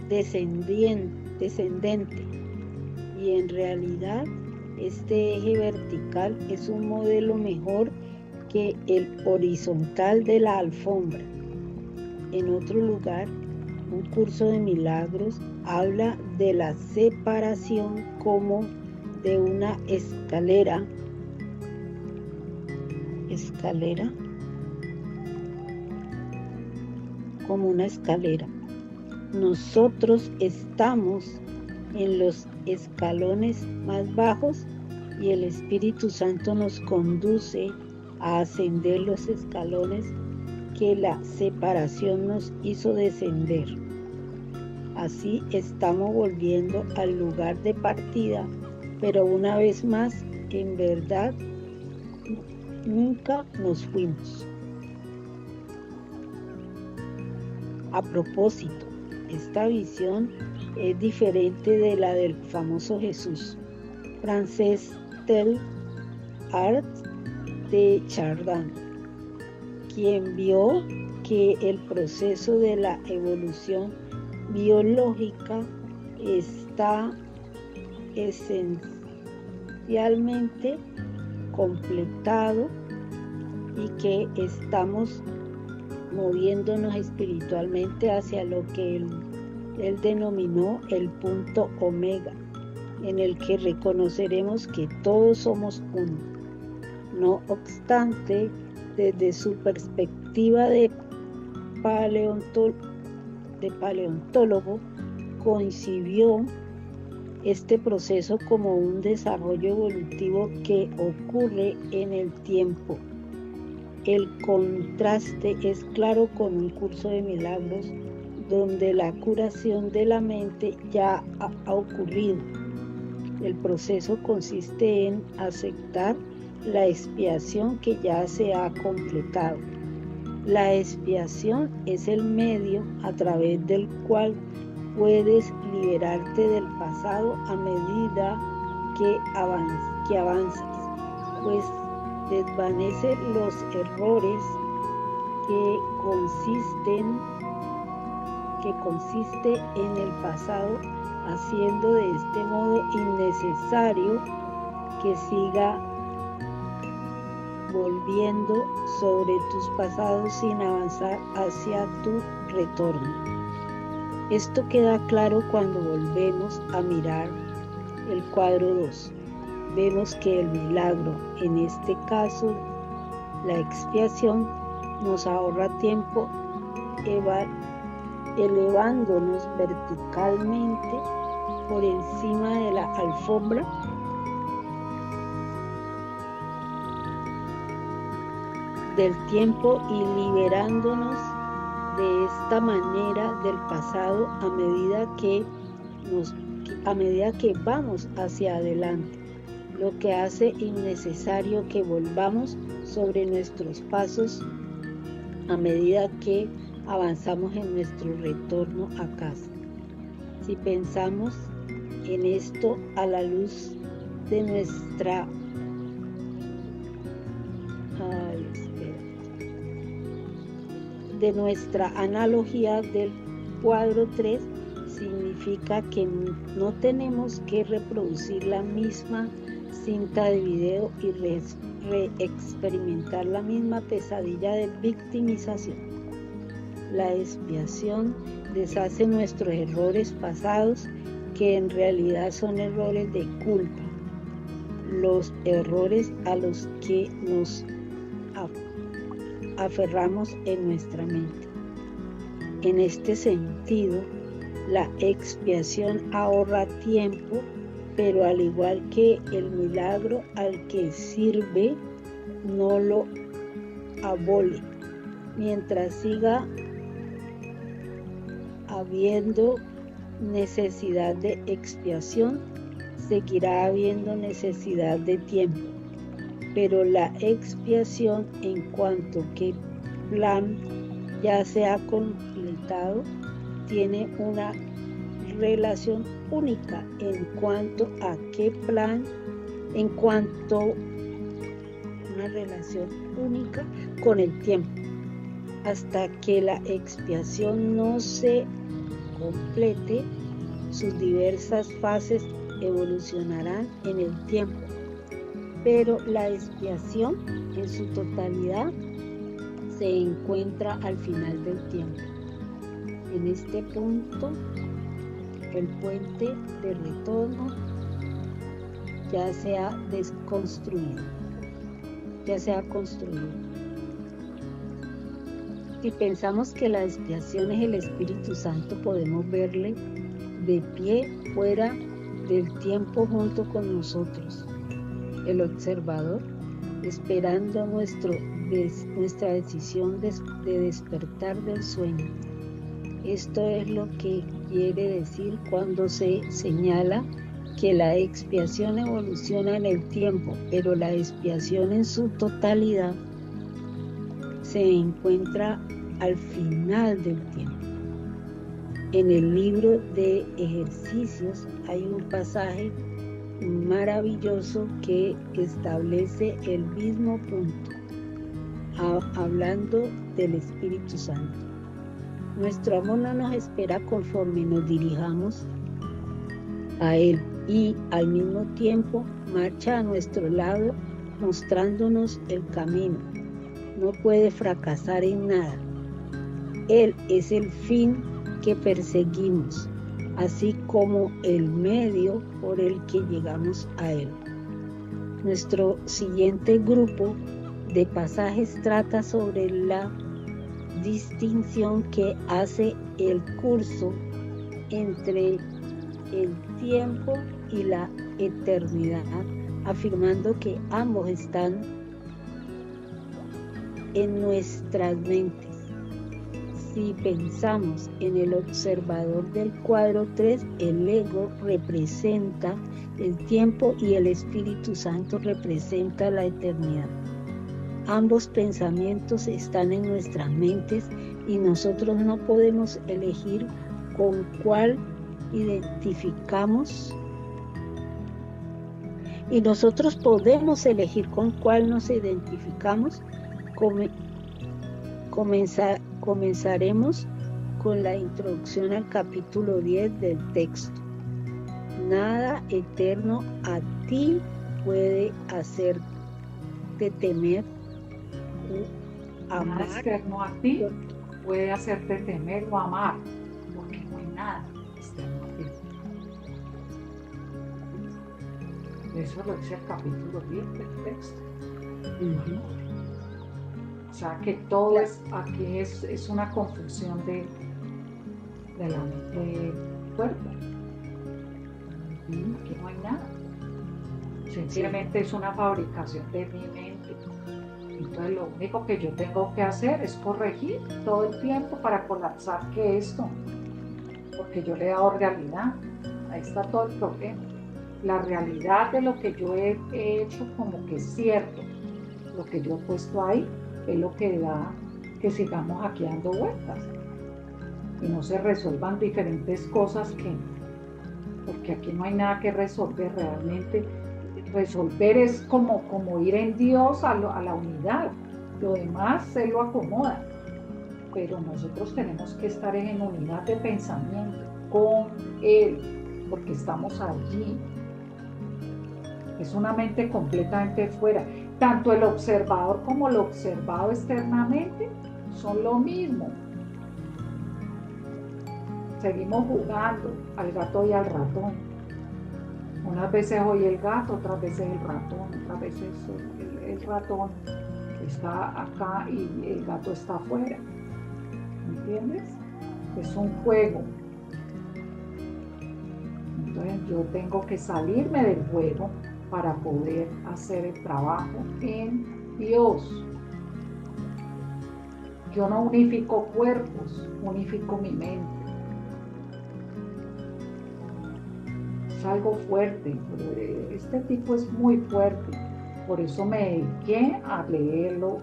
descendente y en realidad este eje vertical es un modelo mejor que el horizontal de la alfombra. En otro lugar, un curso de milagros habla de la separación como de una escalera, como una escalera. Nosotros estamos en los escalones más bajos y el Espíritu Santo nos conduce a ascender los escalones que la separación nos hizo descender. Así estamos volviendo al lugar de partida, pero una vez más, en verdad, nunca nos fuimos. A propósito, esta visión es diferente de la del famoso Jesús, Francesc Teilhard de Chardin, quien vio que el proceso de la evolución biológica está esencialmente completado y que estamos moviéndonos espiritualmente hacia lo que él denominó el punto omega, en el que reconoceremos que todos somos uno. No obstante, desde su perspectiva de paleontólogo, concibió este proceso como un desarrollo evolutivo que ocurre en el tiempo. el contraste es claro con un curso de milagros donde la curación de la mente ya ha ocurrido. El proceso consiste en aceptar la expiación que ya se ha completado. La expiación es el medio a través del cual puedes liberarte del pasado a medida que avanzas, pues desvanece los errores que consiste en el pasado, haciendo de este modo innecesario que siga volviendo sobre tus pasados sin avanzar hacia tu retorno. Esto queda claro cuando volvemos a mirar el cuadro 2. Vemos que el milagro, en este caso la expiación, nos ahorra tiempo elevándonos verticalmente por encima de la alfombra del tiempo y liberándonos de esta manera del pasado a medida que vamos hacia adelante, lo que hace innecesario que volvamos sobre nuestros pasos a medida que avanzamos en nuestro retorno a casa. Si pensamos en esto a la luz de nuestra analogía del cuadro 3, significa que no tenemos que reproducir la misma cinta de video y reexperimentar la misma pesadilla de victimización. La expiación deshace nuestros errores pasados, que en realidad son errores de culpa, los errores a los que nos aferramos en nuestra mente. En este sentido, la expiación ahorra tiempo, pero al igual que el milagro al que sirve, no lo abole. Mientras siga habiendo necesidad de expiación, seguirá habiendo necesidad de tiempo. Pero la expiación, en cuanto que plan ya se ha completado, tiene una relación única en cuanto a qué plan, una relación única con el tiempo. Hasta que la expiación no se complete, sus diversas fases evolucionarán en el tiempo. Pero la expiación en su totalidad se encuentra al final del tiempo. En este punto, el puente de retorno ya se ha construido. Si pensamos que la expiación es el Espíritu Santo, podemos verle de pie fuera del tiempo junto con nosotros, el observador, esperando nuestra decisión de despertar del sueño. Esto es lo que quiere decir cuando se señala que la expiación evoluciona en el tiempo, pero la expiación en su totalidad se encuentra al final del tiempo. En el libro de ejercicios hay un pasaje maravilloso que establece el mismo punto, hablando del Espíritu Santo. Nuestro amor no nos espera conforme nos dirijamos a Él, y al mismo tiempo marcha a nuestro lado mostrándonos el camino. No puede fracasar en nada. Él es el fin que perseguimos, así como el medio por el que llegamos a Él. Nuestro siguiente grupo de pasajes trata sobre la distinción que hace el curso entre el tiempo y la eternidad, afirmando que ambos están en nuestras mentes. Si pensamos en el observador del cuadro 3, el ego representa el tiempo y el Espíritu Santo representa la eternidad. Ambos pensamientos están en nuestras mentes y nosotros no podemos elegir con cuál identificamos. Y nosotros podemos elegir con cuál nos identificamos. Comenzaremos con la introducción al capítulo 10 del texto. Nada eterno a ti puede hacerte temer o amar. Nada externo a ti puede hacerte temer o amar, porque no hay nada externo a ti. Eso lo dice el capítulo 10 del texto. O sea que todo aquí es una confusión de la mente del cuerpo. Aquí no hay nada. Sencillamente es una fabricación de mi mente. Entonces lo único que yo tengo que hacer es corregir todo el tiempo para colapsar que esto. Porque yo le he dado realidad. Ahí está todo el problema. La realidad de lo que yo he hecho como que es cierto. Lo que yo he puesto ahí es lo que da que sigamos aquí dando vueltas y no se resuelvan diferentes cosas porque aquí no hay nada que resolver realmente. Resolver es como ir en Dios a la unidad, lo demás se lo acomoda, pero nosotros tenemos que estar en unidad de pensamiento con Él, porque estamos allí. Es una mente completamente fuera. Tanto el observador como lo observado externamente son lo mismo. Seguimos jugando al gato y al ratón. Unas veces hoy el gato, otras veces el ratón, otras veces el ratón está acá y el gato está afuera. ¿Entiendes? Es un juego. Entonces yo tengo que salirme del juego para poder hacer el trabajo en Dios. Yo no unifico cuerpos, unifico mi mente. Es algo fuerte, este tipo es muy fuerte. Por eso me dediqué a leerlo,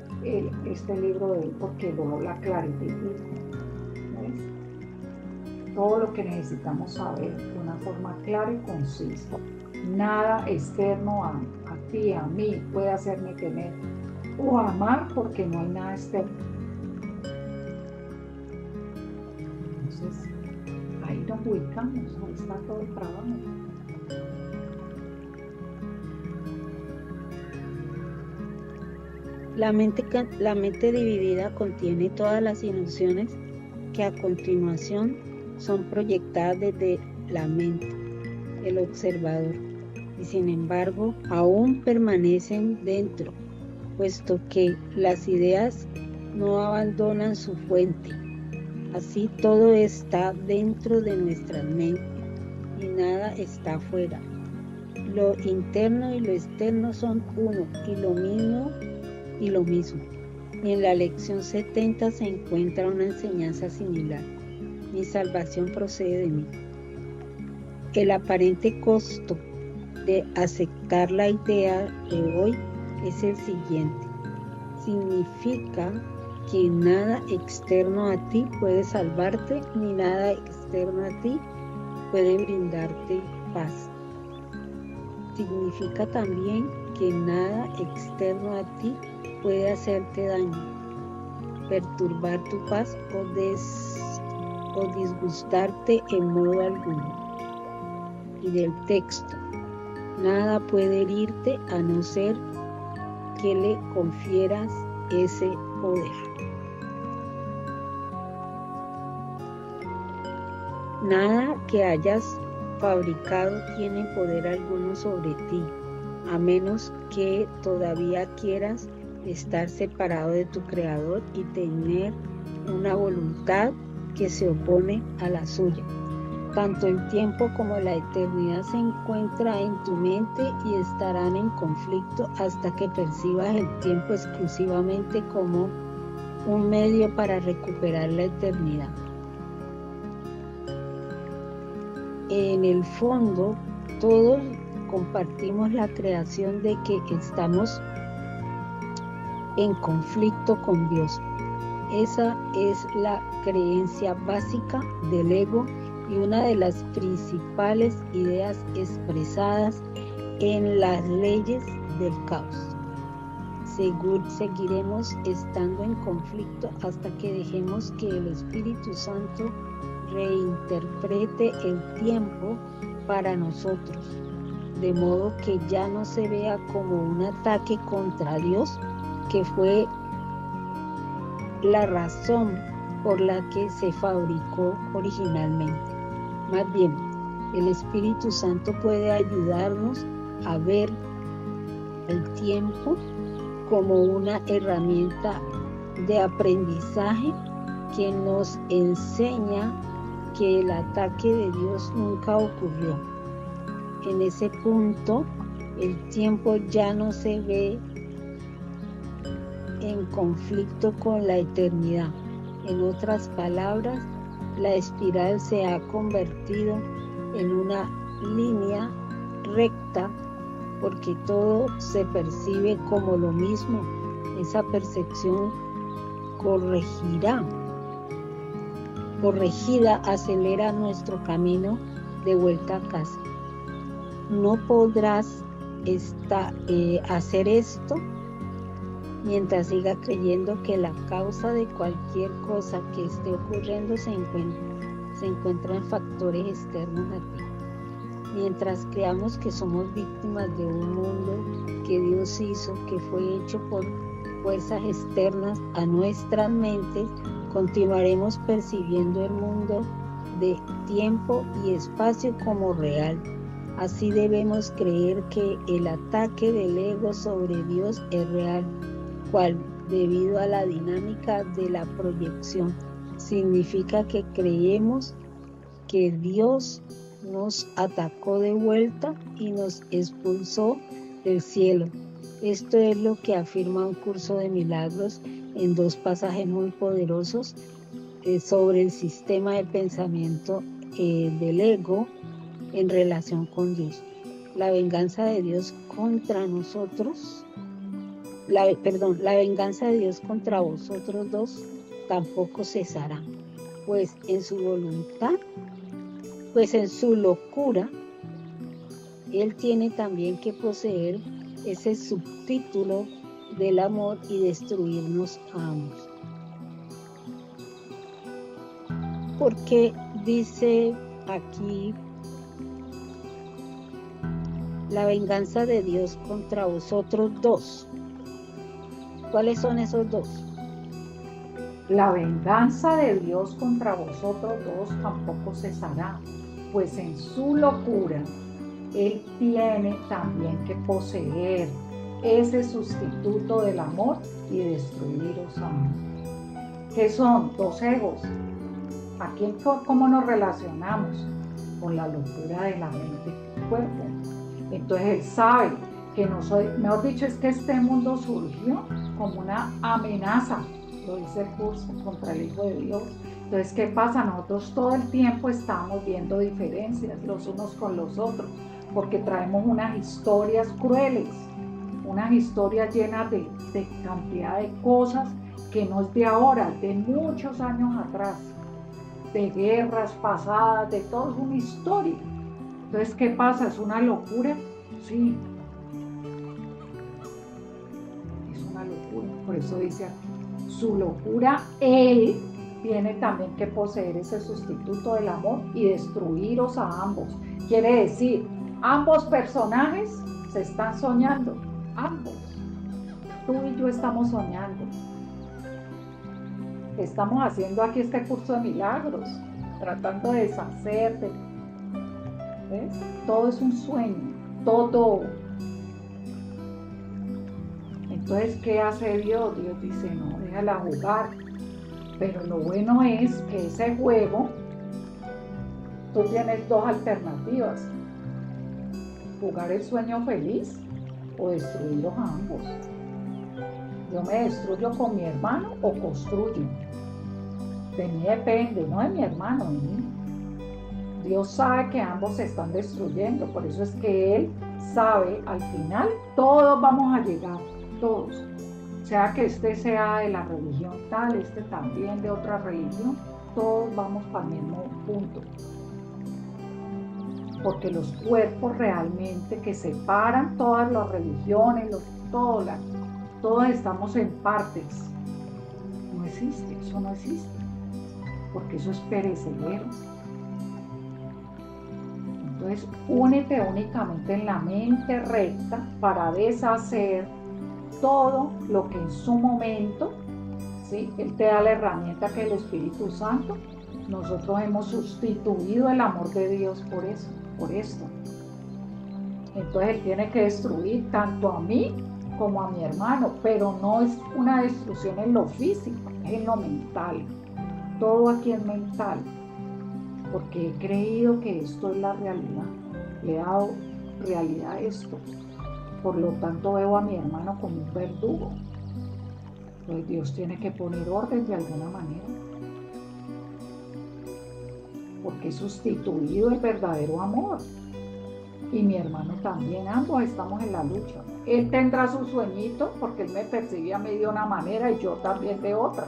este libro de él, porque lo habla clarito. ¿Ves? Todo lo que necesitamos saber de una forma clara y concisa. Nada externo a ti, a mí, puede hacerme temer o amar, porque no hay nada externo. Entonces, ahí nos ubicamos, ahí está todo el trabajo. La mente dividida contiene todas las ilusiones que a continuación son proyectadas desde la mente, el observador, y sin embargo aún permanecen dentro, puesto que las ideas no abandonan su fuente. Así todo está dentro de nuestras mentes y nada está afuera. Lo interno y lo externo son uno y lo mismo. Y en la lección 70 se encuentra una enseñanza similar. Mi salvación procede de mí. El aparente costo de aceptar la idea de hoy es el siguiente. Significa que nada externo a ti puede salvarte, ni nada externo a ti puede brindarte paz. Significa también que nada externo a ti puede hacerte daño, perturbar tu paz o disgustarte en modo alguno. Y del texto, nada puede herirte a no ser que le confieras ese poder. Nada que hayas fabricado tiene poder alguno sobre ti, a menos que todavía quieras estar separado de tu Creador y tener una voluntad que se opone a la suya. Tanto el tiempo como la eternidad se encuentra en tu mente y estarán en conflicto hasta que percibas el tiempo exclusivamente como un medio para recuperar la eternidad. En el fondo, todos compartimos la creación de que estamos en conflicto con Dios. Esa es la creencia básica del ego y una de las principales ideas expresadas en las leyes del caos. Seguiremos estando en conflicto hasta que dejemos que el Espíritu Santo reinterprete el tiempo para nosotros, de modo que ya no se vea como un ataque contra Dios, que fue la razón por la que se fabricó originalmente. Más bien, el Espíritu Santo puede ayudarnos a ver el tiempo como una herramienta de aprendizaje que nos enseña que el ataque de Dios nunca ocurrió. En ese punto, el tiempo ya no se ve en conflicto con la eternidad. En otras palabras, la espiral se ha convertido en una línea recta porque todo se percibe como lo mismo. Esa percepción corregida acelera nuestro camino de vuelta a casa. No podrás hacer esto mientras siga creyendo que la causa de cualquier cosa que esté ocurriendo se encuentra en factores externos a ti. Mientras creamos que somos víctimas de un mundo que Dios hizo, que fue hecho por fuerzas externas a nuestras mentes, continuaremos percibiendo el mundo de tiempo y espacio como real. Así debemos creer que el ataque del ego sobre Dios es real, cual, debido a la dinámica de la proyección, significa que creemos que Dios nos atacó de vuelta y nos expulsó del cielo. Esto es lo que afirma un curso de milagros en dos pasajes muy poderosos sobre el sistema de pensamiento del ego en relación con Dios. La venganza de Dios contra nosotros, la venganza de Dios contra vosotros dos tampoco cesará, pues en su voluntad, pues en su locura, Él tiene también que poseer ese subtítulo del amor y destruirnos a ambos. Porque dice aquí la venganza de Dios contra vosotros dos. ¿Cuáles son esos dos? La venganza de Dios contra vosotros dos tampoco cesará, pues en su locura Él tiene también que poseer ese sustituto del amor y destruiros a ambos. ¿Qué son? Dos egos. Aquí, ¿cómo nos relacionamos? Con la locura de la mente y cuerpo. Entonces Él sabe que mejor dicho, es que este mundo surgió como una amenaza, lo dice el curso, contra el Hijo de Dios. Entonces, ¿qué pasa? Nosotros todo el tiempo estamos viendo diferencias los unos con los otros, porque traemos unas historias crueles, unas historias llenas de cantidad de cosas que no es de ahora, de muchos años atrás, de guerras pasadas, de todo, es una historia. Entonces, ¿qué pasa? ¿Es una locura? Sí. Es una locura. Por eso dice aquí, su locura, Él tiene también que poseer ese sustituto del amor y destruiros a ambos. Quiere decir, ambos personajes se están soñando, ambos. Tú y yo estamos soñando. Estamos haciendo aquí este curso de milagros, tratando de deshacerte. ¿Ves? Todo es un sueño, todo. Entonces, ¿qué hace Dios? Dios dice, no, déjala jugar. Pero lo bueno es que ese juego tú tienes dos alternativas: jugar el sueño feliz o destruirlos a ambos. Yo me destruyo con mi hermano o construyo. De mí depende, no de mi hermano, de mí. Dios sabe que ambos se están destruyendo, por eso es que Él sabe, al final todos vamos a llegar, todos. Sea que este sea de la religión tal, este también de otra religión, todos vamos para el mismo punto. Porque los cuerpos realmente que separan todas las religiones, todos estamos en partes. No existe, eso no existe, porque eso es perecedero. Entonces, únete únicamente en la mente recta para deshacer todo lo que en su momento, ¿sí? Él te da la herramienta que es el Espíritu Santo. Nosotros hemos sustituido el amor de Dios por eso, por esto. Entonces Él tiene que destruir tanto a mí como a mi hermano, pero no es una destrucción en lo físico, es en lo mental. Todo aquí es mental, porque he creído que esto es la realidad. Le he dado realidad a esto. Por lo tanto, veo a mi hermano como un verdugo. Pues Dios tiene que poner orden de alguna manera, porque he sustituido el verdadero amor. Y mi hermano también, ambos estamos en la lucha. Él tendrá su sueñito, porque él me persigue a mí de una manera y yo también de otra.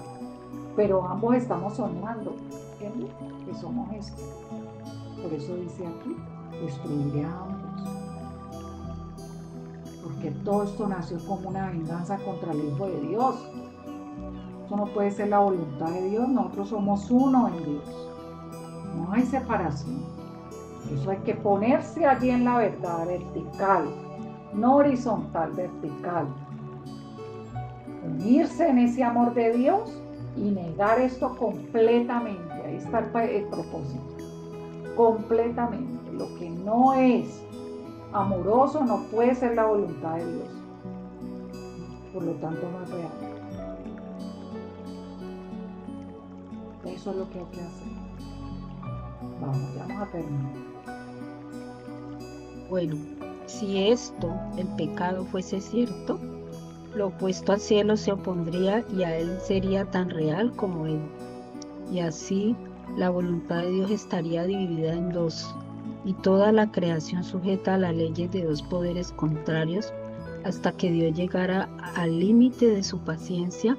Pero ambos estamos soñando, ¿entiendes? Que somos esto. Por eso dice aquí, destruiré a ambos. Porque todo esto nació como una venganza contra el Hijo de Dios. Eso no puede ser la voluntad de Dios. Nosotros somos uno en Dios. No hay separación. Eso hay que ponerse allí en la verdad vertical, no horizontal, vertical. Unirse en ese amor de Dios y negar esto completamente. Ahí está el propósito. Completamente. Lo que no es amoroso no puede ser la voluntad de Dios. Por lo tanto, no es real. Eso es lo que hay que hacer. Vamos, ya vamos a terminar. Bueno, si esto, el pecado, fuese cierto, lo opuesto al cielo se opondría y a él sería tan real como él. Y así la voluntad de Dios estaría dividida en dos, y toda la creación sujeta a las leyes de dos poderes contrarios, hasta que Dios llegara al límite de su paciencia,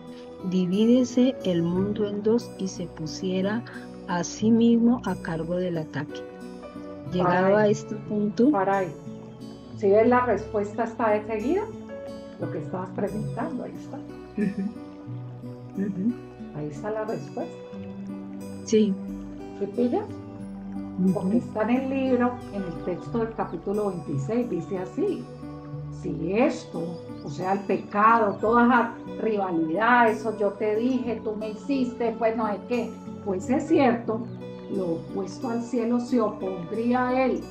divídese el mundo en dos y se pusiera a sí mismo a cargo del ataque. Llegado a este punto... Para ahí. Si ves, la respuesta está de seguida. Lo que estabas preguntando, ahí está. Ahí está la respuesta. Sí. ¿Sí pillas? Porque está en el libro, en el texto del capítulo 26, dice así: si esto, o sea, el pecado, toda esa rivalidad, eso yo te dije, tú me hiciste, pues no sé qué, pues es cierto, lo opuesto al cielo se opondría a él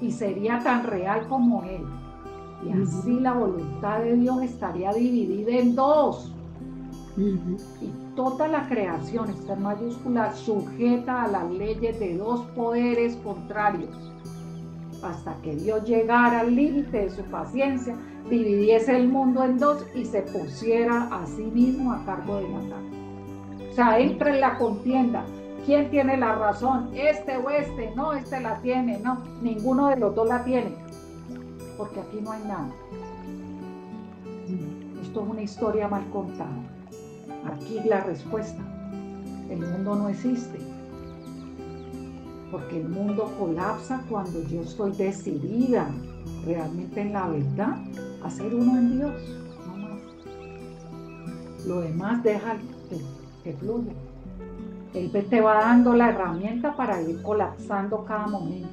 y sería tan real como él. Y así la voluntad de Dios estaría dividida en dos. Y toda la creación, está en mayúscula, sujeta a las leyes de dos poderes contrarios, hasta que Dios llegara al límite de su paciencia, dividiese el mundo en dos y se pusiera a sí mismo a cargo del ataque. O sea, entra en la contienda. ¿Quién tiene la razón? ¿Este o este? No, este la tiene. No, ninguno de los dos la tiene. Porque aquí no hay nada. Esto es una historia mal contada. Aquí la respuesta: el mundo no existe, porque el mundo colapsa cuando yo estoy decidida realmente en la verdad a ser uno en Dios, no más. Lo demás deja que fluya. Él te va dando la herramienta para ir colapsando cada momento.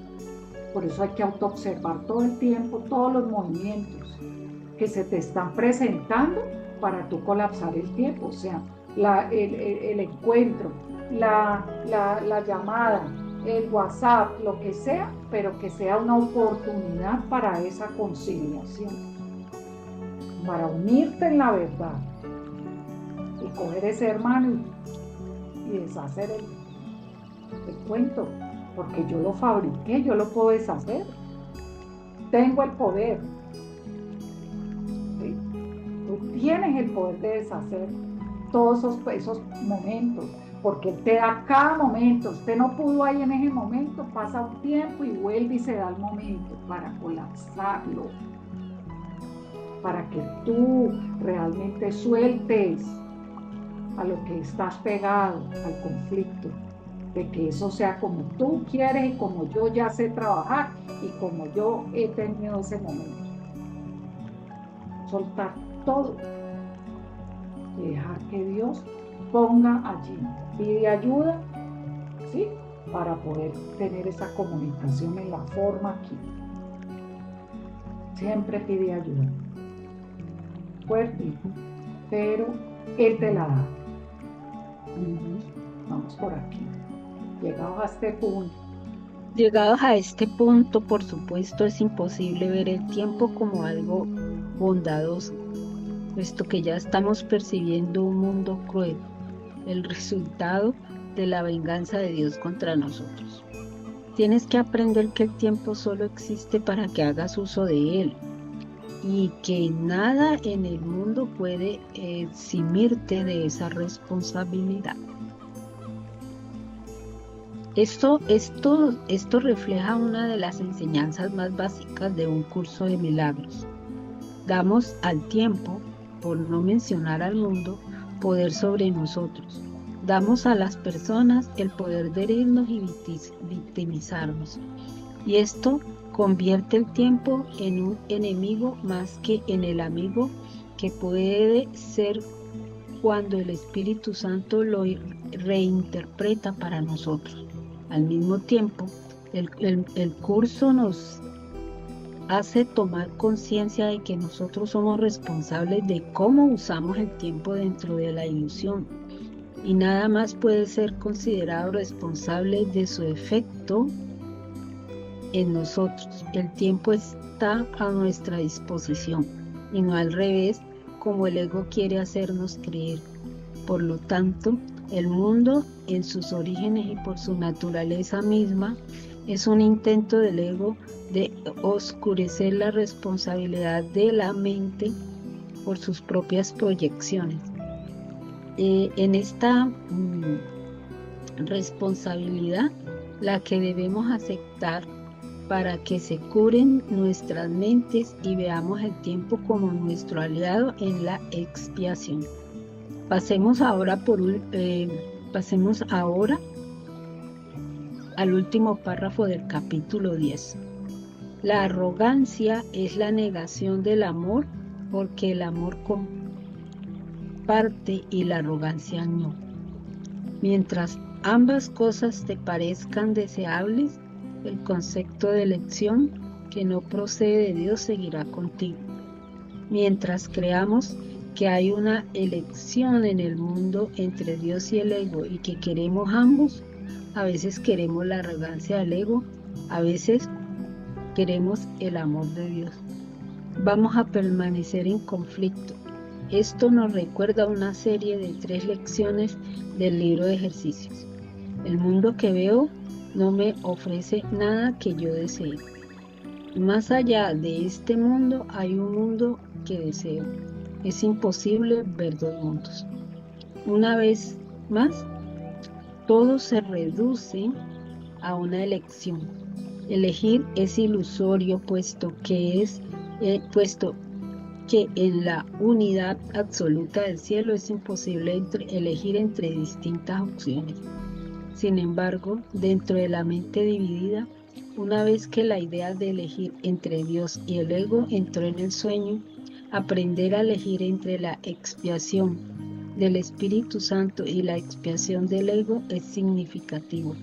Por eso hay que autoobservar todo el tiempo, todos los movimientos que se te están presentando para tú colapsar el tiempo. O sea, el encuentro, la llamada, el WhatsApp, lo que sea, pero que sea una oportunidad para esa conciliación, para unirte en la verdad y coger ese hermano y deshacer el cuento porque yo lo fabriqué, yo lo puedo deshacer. Tengo el poder, ¿sí? Tú tienes el poder de deshacer todos esos momentos, porque Él te da cada momento. Usted no pudo ahí en ese momento, pasa un tiempo y vuelve y se da el momento para colapsarlo, para que tú realmente sueltes a lo que estás pegado, al conflicto, de que eso sea como tú quieres y como yo ya sé trabajar y como yo he tenido ese momento. Soltar todo y dejar que Dios ponga allí, pide ayuda, ¿sí? Para poder tener esa comunicación en la forma aquí. Siempre pide ayuda, fuerte, pero Él te la da. Vamos por aquí. Llegados a este punto. Llegados a este punto, por supuesto, es imposible ver el tiempo como algo bondadoso, puesto que ya estamos percibiendo un mundo cruel, el resultado de la venganza de Dios contra nosotros. Tienes que aprender que el tiempo solo existe para que hagas uso de él y que nada en el mundo puede eximirte de esa responsabilidad. Esto refleja una de las enseñanzas más básicas de un curso de milagros. Damos al tiempo, por no mencionar al mundo, poder sobre nosotros. Damos a las personas el poder de herirnos y victimizarnos. Y esto convierte el tiempo en un enemigo más que en el amigo que puede ser cuando el Espíritu Santo lo reinterpreta para nosotros. Al mismo tiempo, el curso nos hace tomar conciencia de que nosotros somos responsables de cómo usamos el tiempo dentro de la ilusión y nada más puede ser considerado responsable de su efecto en nosotros. El tiempo está a nuestra disposición y no al revés como el ego quiere hacernos creer. Por lo tanto, el mundo en sus orígenes y por su naturaleza misma es un intento del ego de oscurecer la responsabilidad de la mente por sus propias proyecciones. En esta responsabilidad, la que debemos aceptar para que se curen nuestras mentes y veamos el tiempo como nuestro aliado en la expiación. Pasemos ahora al último párrafo del capítulo 10. La arrogancia es la negación del amor porque el amor comparte y la arrogancia no. Mientras ambas cosas te parezcan deseables, el concepto de elección que no procede de Dios seguirá contigo. Mientras creamos que hay una elección en el mundo entre Dios y el ego y que queremos ambos, a veces queremos la arrogancia del ego, a veces queremos el amor de Dios. Vamos a permanecer en conflicto. Esto nos recuerda una serie de 3 lecciones del libro de ejercicios. El mundo que veo no me ofrece nada que yo desee. Más allá de este mundo hay un mundo que deseo. Es imposible ver 2 mundos. Una vez más, todo se reduce a una elección. Elegir es ilusorio puesto que en la unidad absoluta del cielo es imposible elegir entre distintas opciones. Sin embargo, dentro de la mente dividida, una vez que la idea de elegir entre Dios y el ego entró en el sueño, aprender a elegir entre la expiación del Espíritu Santo y la expiación del ego es significativo.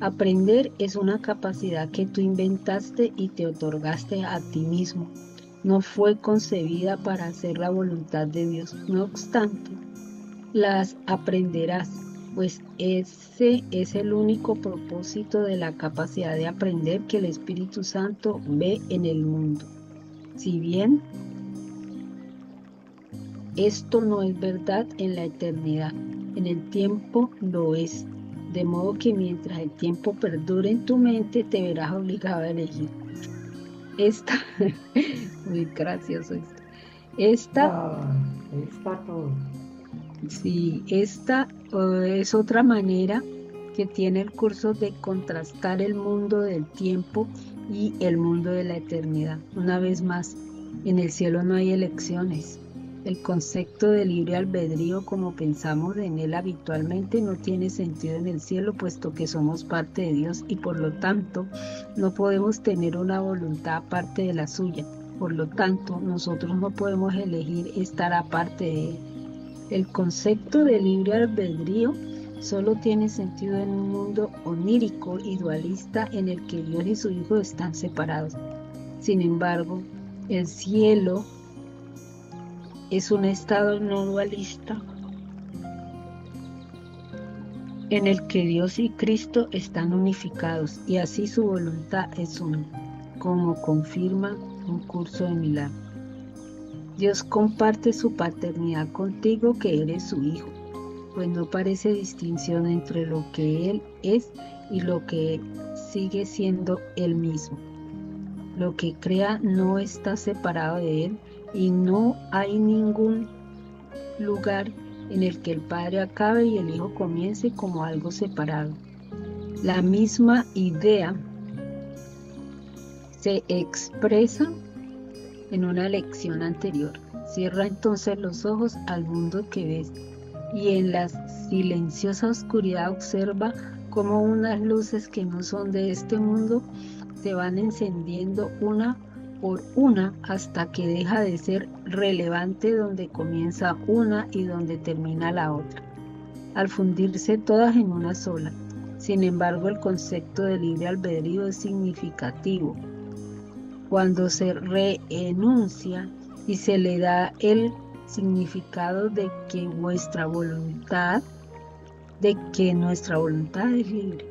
Aprender es una capacidad que tú inventaste y te otorgaste a ti mismo. No fue concebida para hacer la voluntad de Dios. No obstante, las aprenderás, pues ese es el único propósito de la capacidad de aprender que el Espíritu Santo ve en el mundo. Si bien esto no es verdad en la eternidad, en el tiempo lo es. de modo que mientras el tiempo perdure en tu mente, te verás obligado a elegir. Esta, muy gracioso esto. Esta, Ahí está todo. sí, esta es otra manera que tiene el curso de contrastar el mundo del tiempo y el mundo de la eternidad. Una vez más, en el cielo no hay elecciones. El concepto de libre albedrío, como pensamos en él habitualmente, no tiene sentido en el cielo, puesto que somos parte de Dios y por lo tanto no podemos tener una voluntad aparte de la suya. Por lo tanto, nosotros no podemos elegir estar aparte de él. El concepto de libre albedrío solo tiene sentido en un mundo onírico y dualista en el que Dios y su Hijo están separados. Sin embargo, el cielo es un estado no dualista en el que Dios y Cristo están unificados y así su voluntad es una, como confirma un curso de milagros. Dios comparte su paternidad contigo, que eres su hijo, pues no parece distinción entre lo que Él es y lo que sigue siendo Él mismo. Lo que crea no está separado de Él y no hay ningún lugar en el que el Padre acabe y el Hijo comience como algo separado. La misma idea se expresa en una lección anterior. Cierra entonces los ojos al mundo que ves y en la silenciosa oscuridad observa cómo unas luces que no son de este mundo se van encendiendo una por una hasta que deja de ser relevante donde comienza una y donde termina la otra, al fundirse todas en una sola. Sin embargo, el concepto de libre albedrío es significativo cuando se reenuncia y se le da el significado de que nuestra voluntad es libre.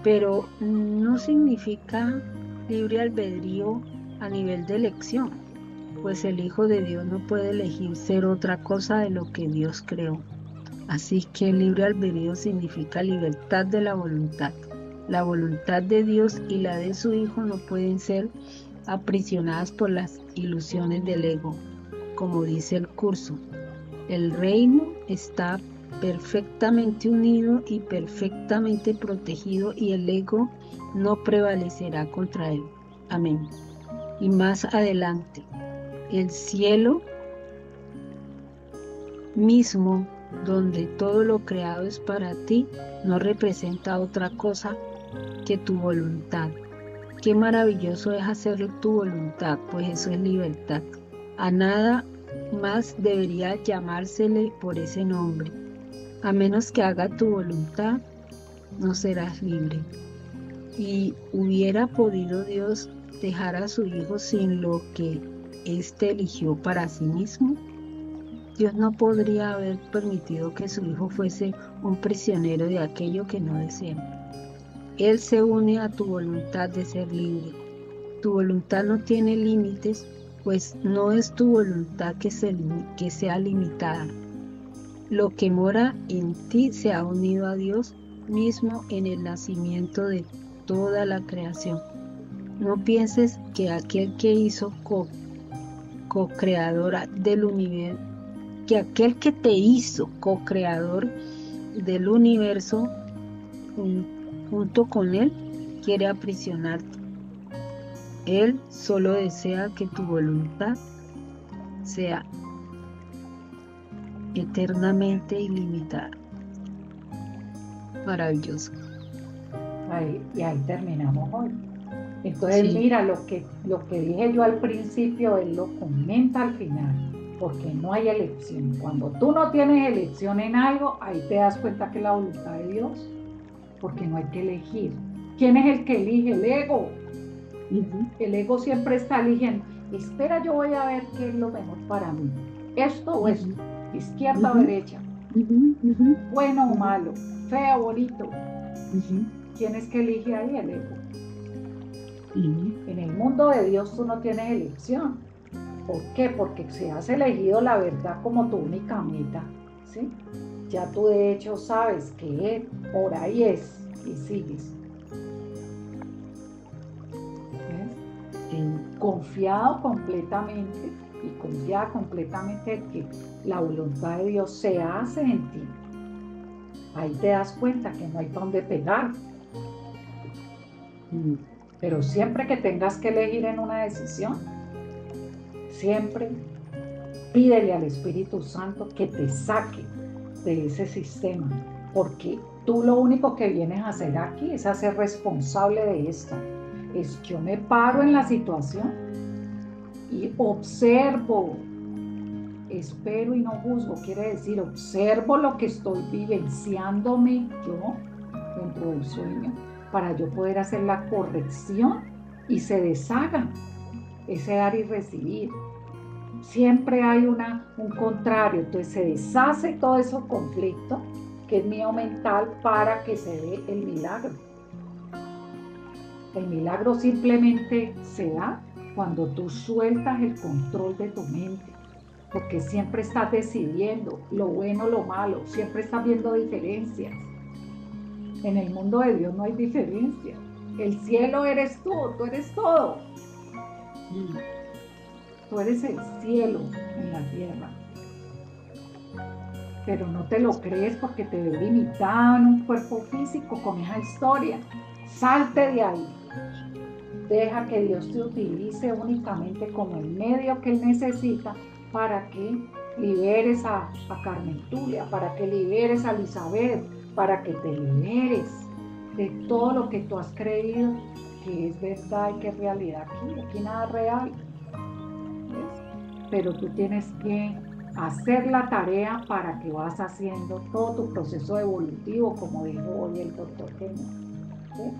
Pero no significa libre albedrío a nivel de elección, pues el Hijo de Dios no puede elegir ser otra cosa de lo que Dios creó. Así que el libre albedrío significa libertad de la voluntad. La voluntad de Dios y la de su Hijo no pueden ser aprisionadas por las ilusiones del ego, como dice el curso. El reino está perfectamente unido y perfectamente protegido y el ego no prevalecerá contra él. Amén. Y más adelante, el cielo mismo, donde todo lo creado es para ti, no representa otra cosa que tu voluntad. Qué maravilloso es hacer tu voluntad, pues eso es libertad. A nada más debería llamársele por ese nombre. A menos que haga tu voluntad, no serás libre. ¿Y hubiera podido Dios dejar a su Hijo sin lo que éste eligió para sí mismo? Dios no podría haber permitido que su Hijo fuese un prisionero de aquello que no desea. Él se une a tu voluntad de ser libre. Tu voluntad no tiene límites, pues no es tu voluntad que sea limitada. Lo que mora en ti se ha unido a Dios mismo en el nacimiento de toda la creación. No pienses que aquel que hizo co-creadora del universo, que aquel que te hizo co-creador del universo junto con él quiere aprisionarte. Él solo desea que tu voluntad sea eternamente ilimitada. Maravilloso. Y ahí terminamos hoy. Entonces, Sí. mira, lo que dije yo al principio, él lo comenta al final, porque no hay elección. Cuando tú no tienes elección en algo, ahí te das cuenta que es la voluntad de Dios, porque no hay que elegir. ¿Quién es el que elige? El ego. El ego siempre está eligiendo. Espera, yo voy a ver qué es lo mejor para mí. Esto o esto, izquierda o derecha, bueno o malo, feo o bonito. ¿Quién es que elige ahí? El ego. En el mundo de Dios tú no tienes elección. ¿Por qué? Porque si has elegido la verdad como tu única meta, ¿sí? Ya tú de hecho sabes que por ahí es y sigues. ¿Ves? Confiado completamente y confiada completamente de que la voluntad de Dios se hace en ti. Ahí te das cuenta que no hay para dónde pegar. Pero siempre que tengas que elegir en una decisión, siempre pídele al Espíritu Santo que te saque de ese sistema, porque tú lo único que vienes a hacer aquí es a ser responsable de esto. Es yo me paro en la situación y observo, espero y no juzgo, quiere decir observo lo que estoy vivenciándome yo dentro del sueño para yo poder hacer la corrección y se deshaga ese dar y recibir. Siempre hay un contrario, entonces se deshace todo ese conflicto que es mío mental para que se dé el milagro. El milagro simplemente se da cuando tú sueltas el control de tu mente, porque siempre estás decidiendo lo bueno, lo malo, siempre estás viendo diferencias. En el mundo de Dios no hay diferencia. El cielo eres tú eres todo. Tú eres el cielo en la tierra. Pero no te lo crees porque te ves limitado en un cuerpo físico con esa historia. Salte de ahí. Deja que Dios te utilice únicamente como el medio que Él necesita para que liberes a Carmen Tulia, para que liberes a Elizabeth, para que te liberes de todo lo que tú has creído que es verdad y que es realidad aquí. Aquí nada es real. ¿Ves? Pero tú tienes que hacer la tarea para que vas haciendo todo tu proceso evolutivo, como dijo hoy el doctor Kenneth. ¿Sí?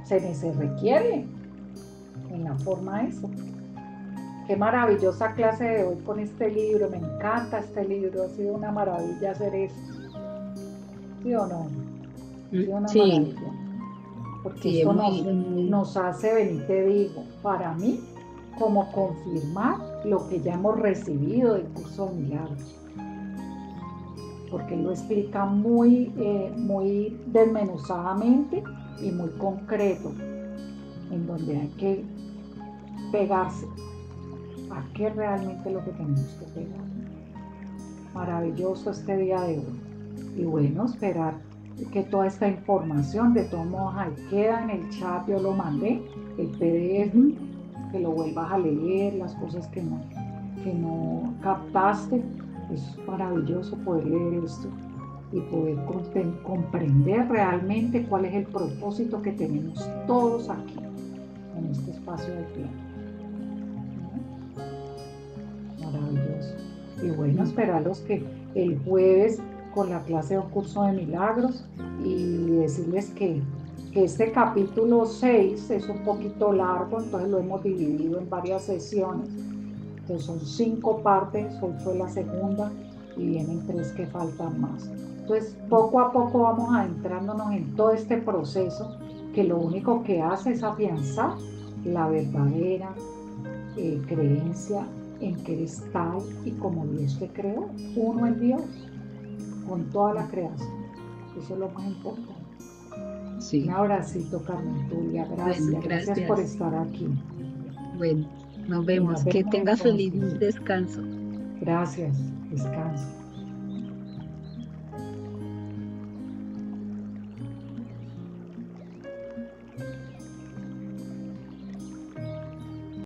Se requiere en la forma eso. Qué maravillosa clase de hoy con este libro, me encanta este libro, ha sido una maravilla hacer esto. ¿Sí o no? Ha sido una maravilla. Porque sí, esto nos hace, venir, te digo, para mí, como confirmar lo que ya hemos recibido del curso de milagros. Porque él lo explica muy desmenuzadamente y muy concreto, en donde hay que pegarse a qué realmente es lo que tenemos que pegar. Maravilloso este día de hoy. Y bueno, esperar que toda esta información, de todos modos, ahí queda en el chat, yo lo mandé, el PDF, que lo vuelvas a leer, las cosas que no captaste. Es maravilloso poder leer esto y poder comprender realmente cuál es el propósito que tenemos todos aquí, en este espacio de tiempo. Maravilloso. Y bueno, esperarlos que el jueves con la clase de un curso de milagros, y decirles que este capítulo 6 es un poquito largo, entonces lo hemos dividido en varias sesiones. Entonces son 5 partes, hoy fue la segunda y vienen 3 que faltan más. Entonces poco a poco vamos adentrándonos en todo este proceso que lo único que hace es afianzar la verdadera creencia en que eres tal y como Dios te creó, uno en Dios, con toda la creación. Eso es lo más importante. Sí. Un abracito, Carmen Tulia. Gracias. Bueno, gracias por estar aquí. Bueno, nos vemos. Que tengas feliz descanso. Gracias. Descanso.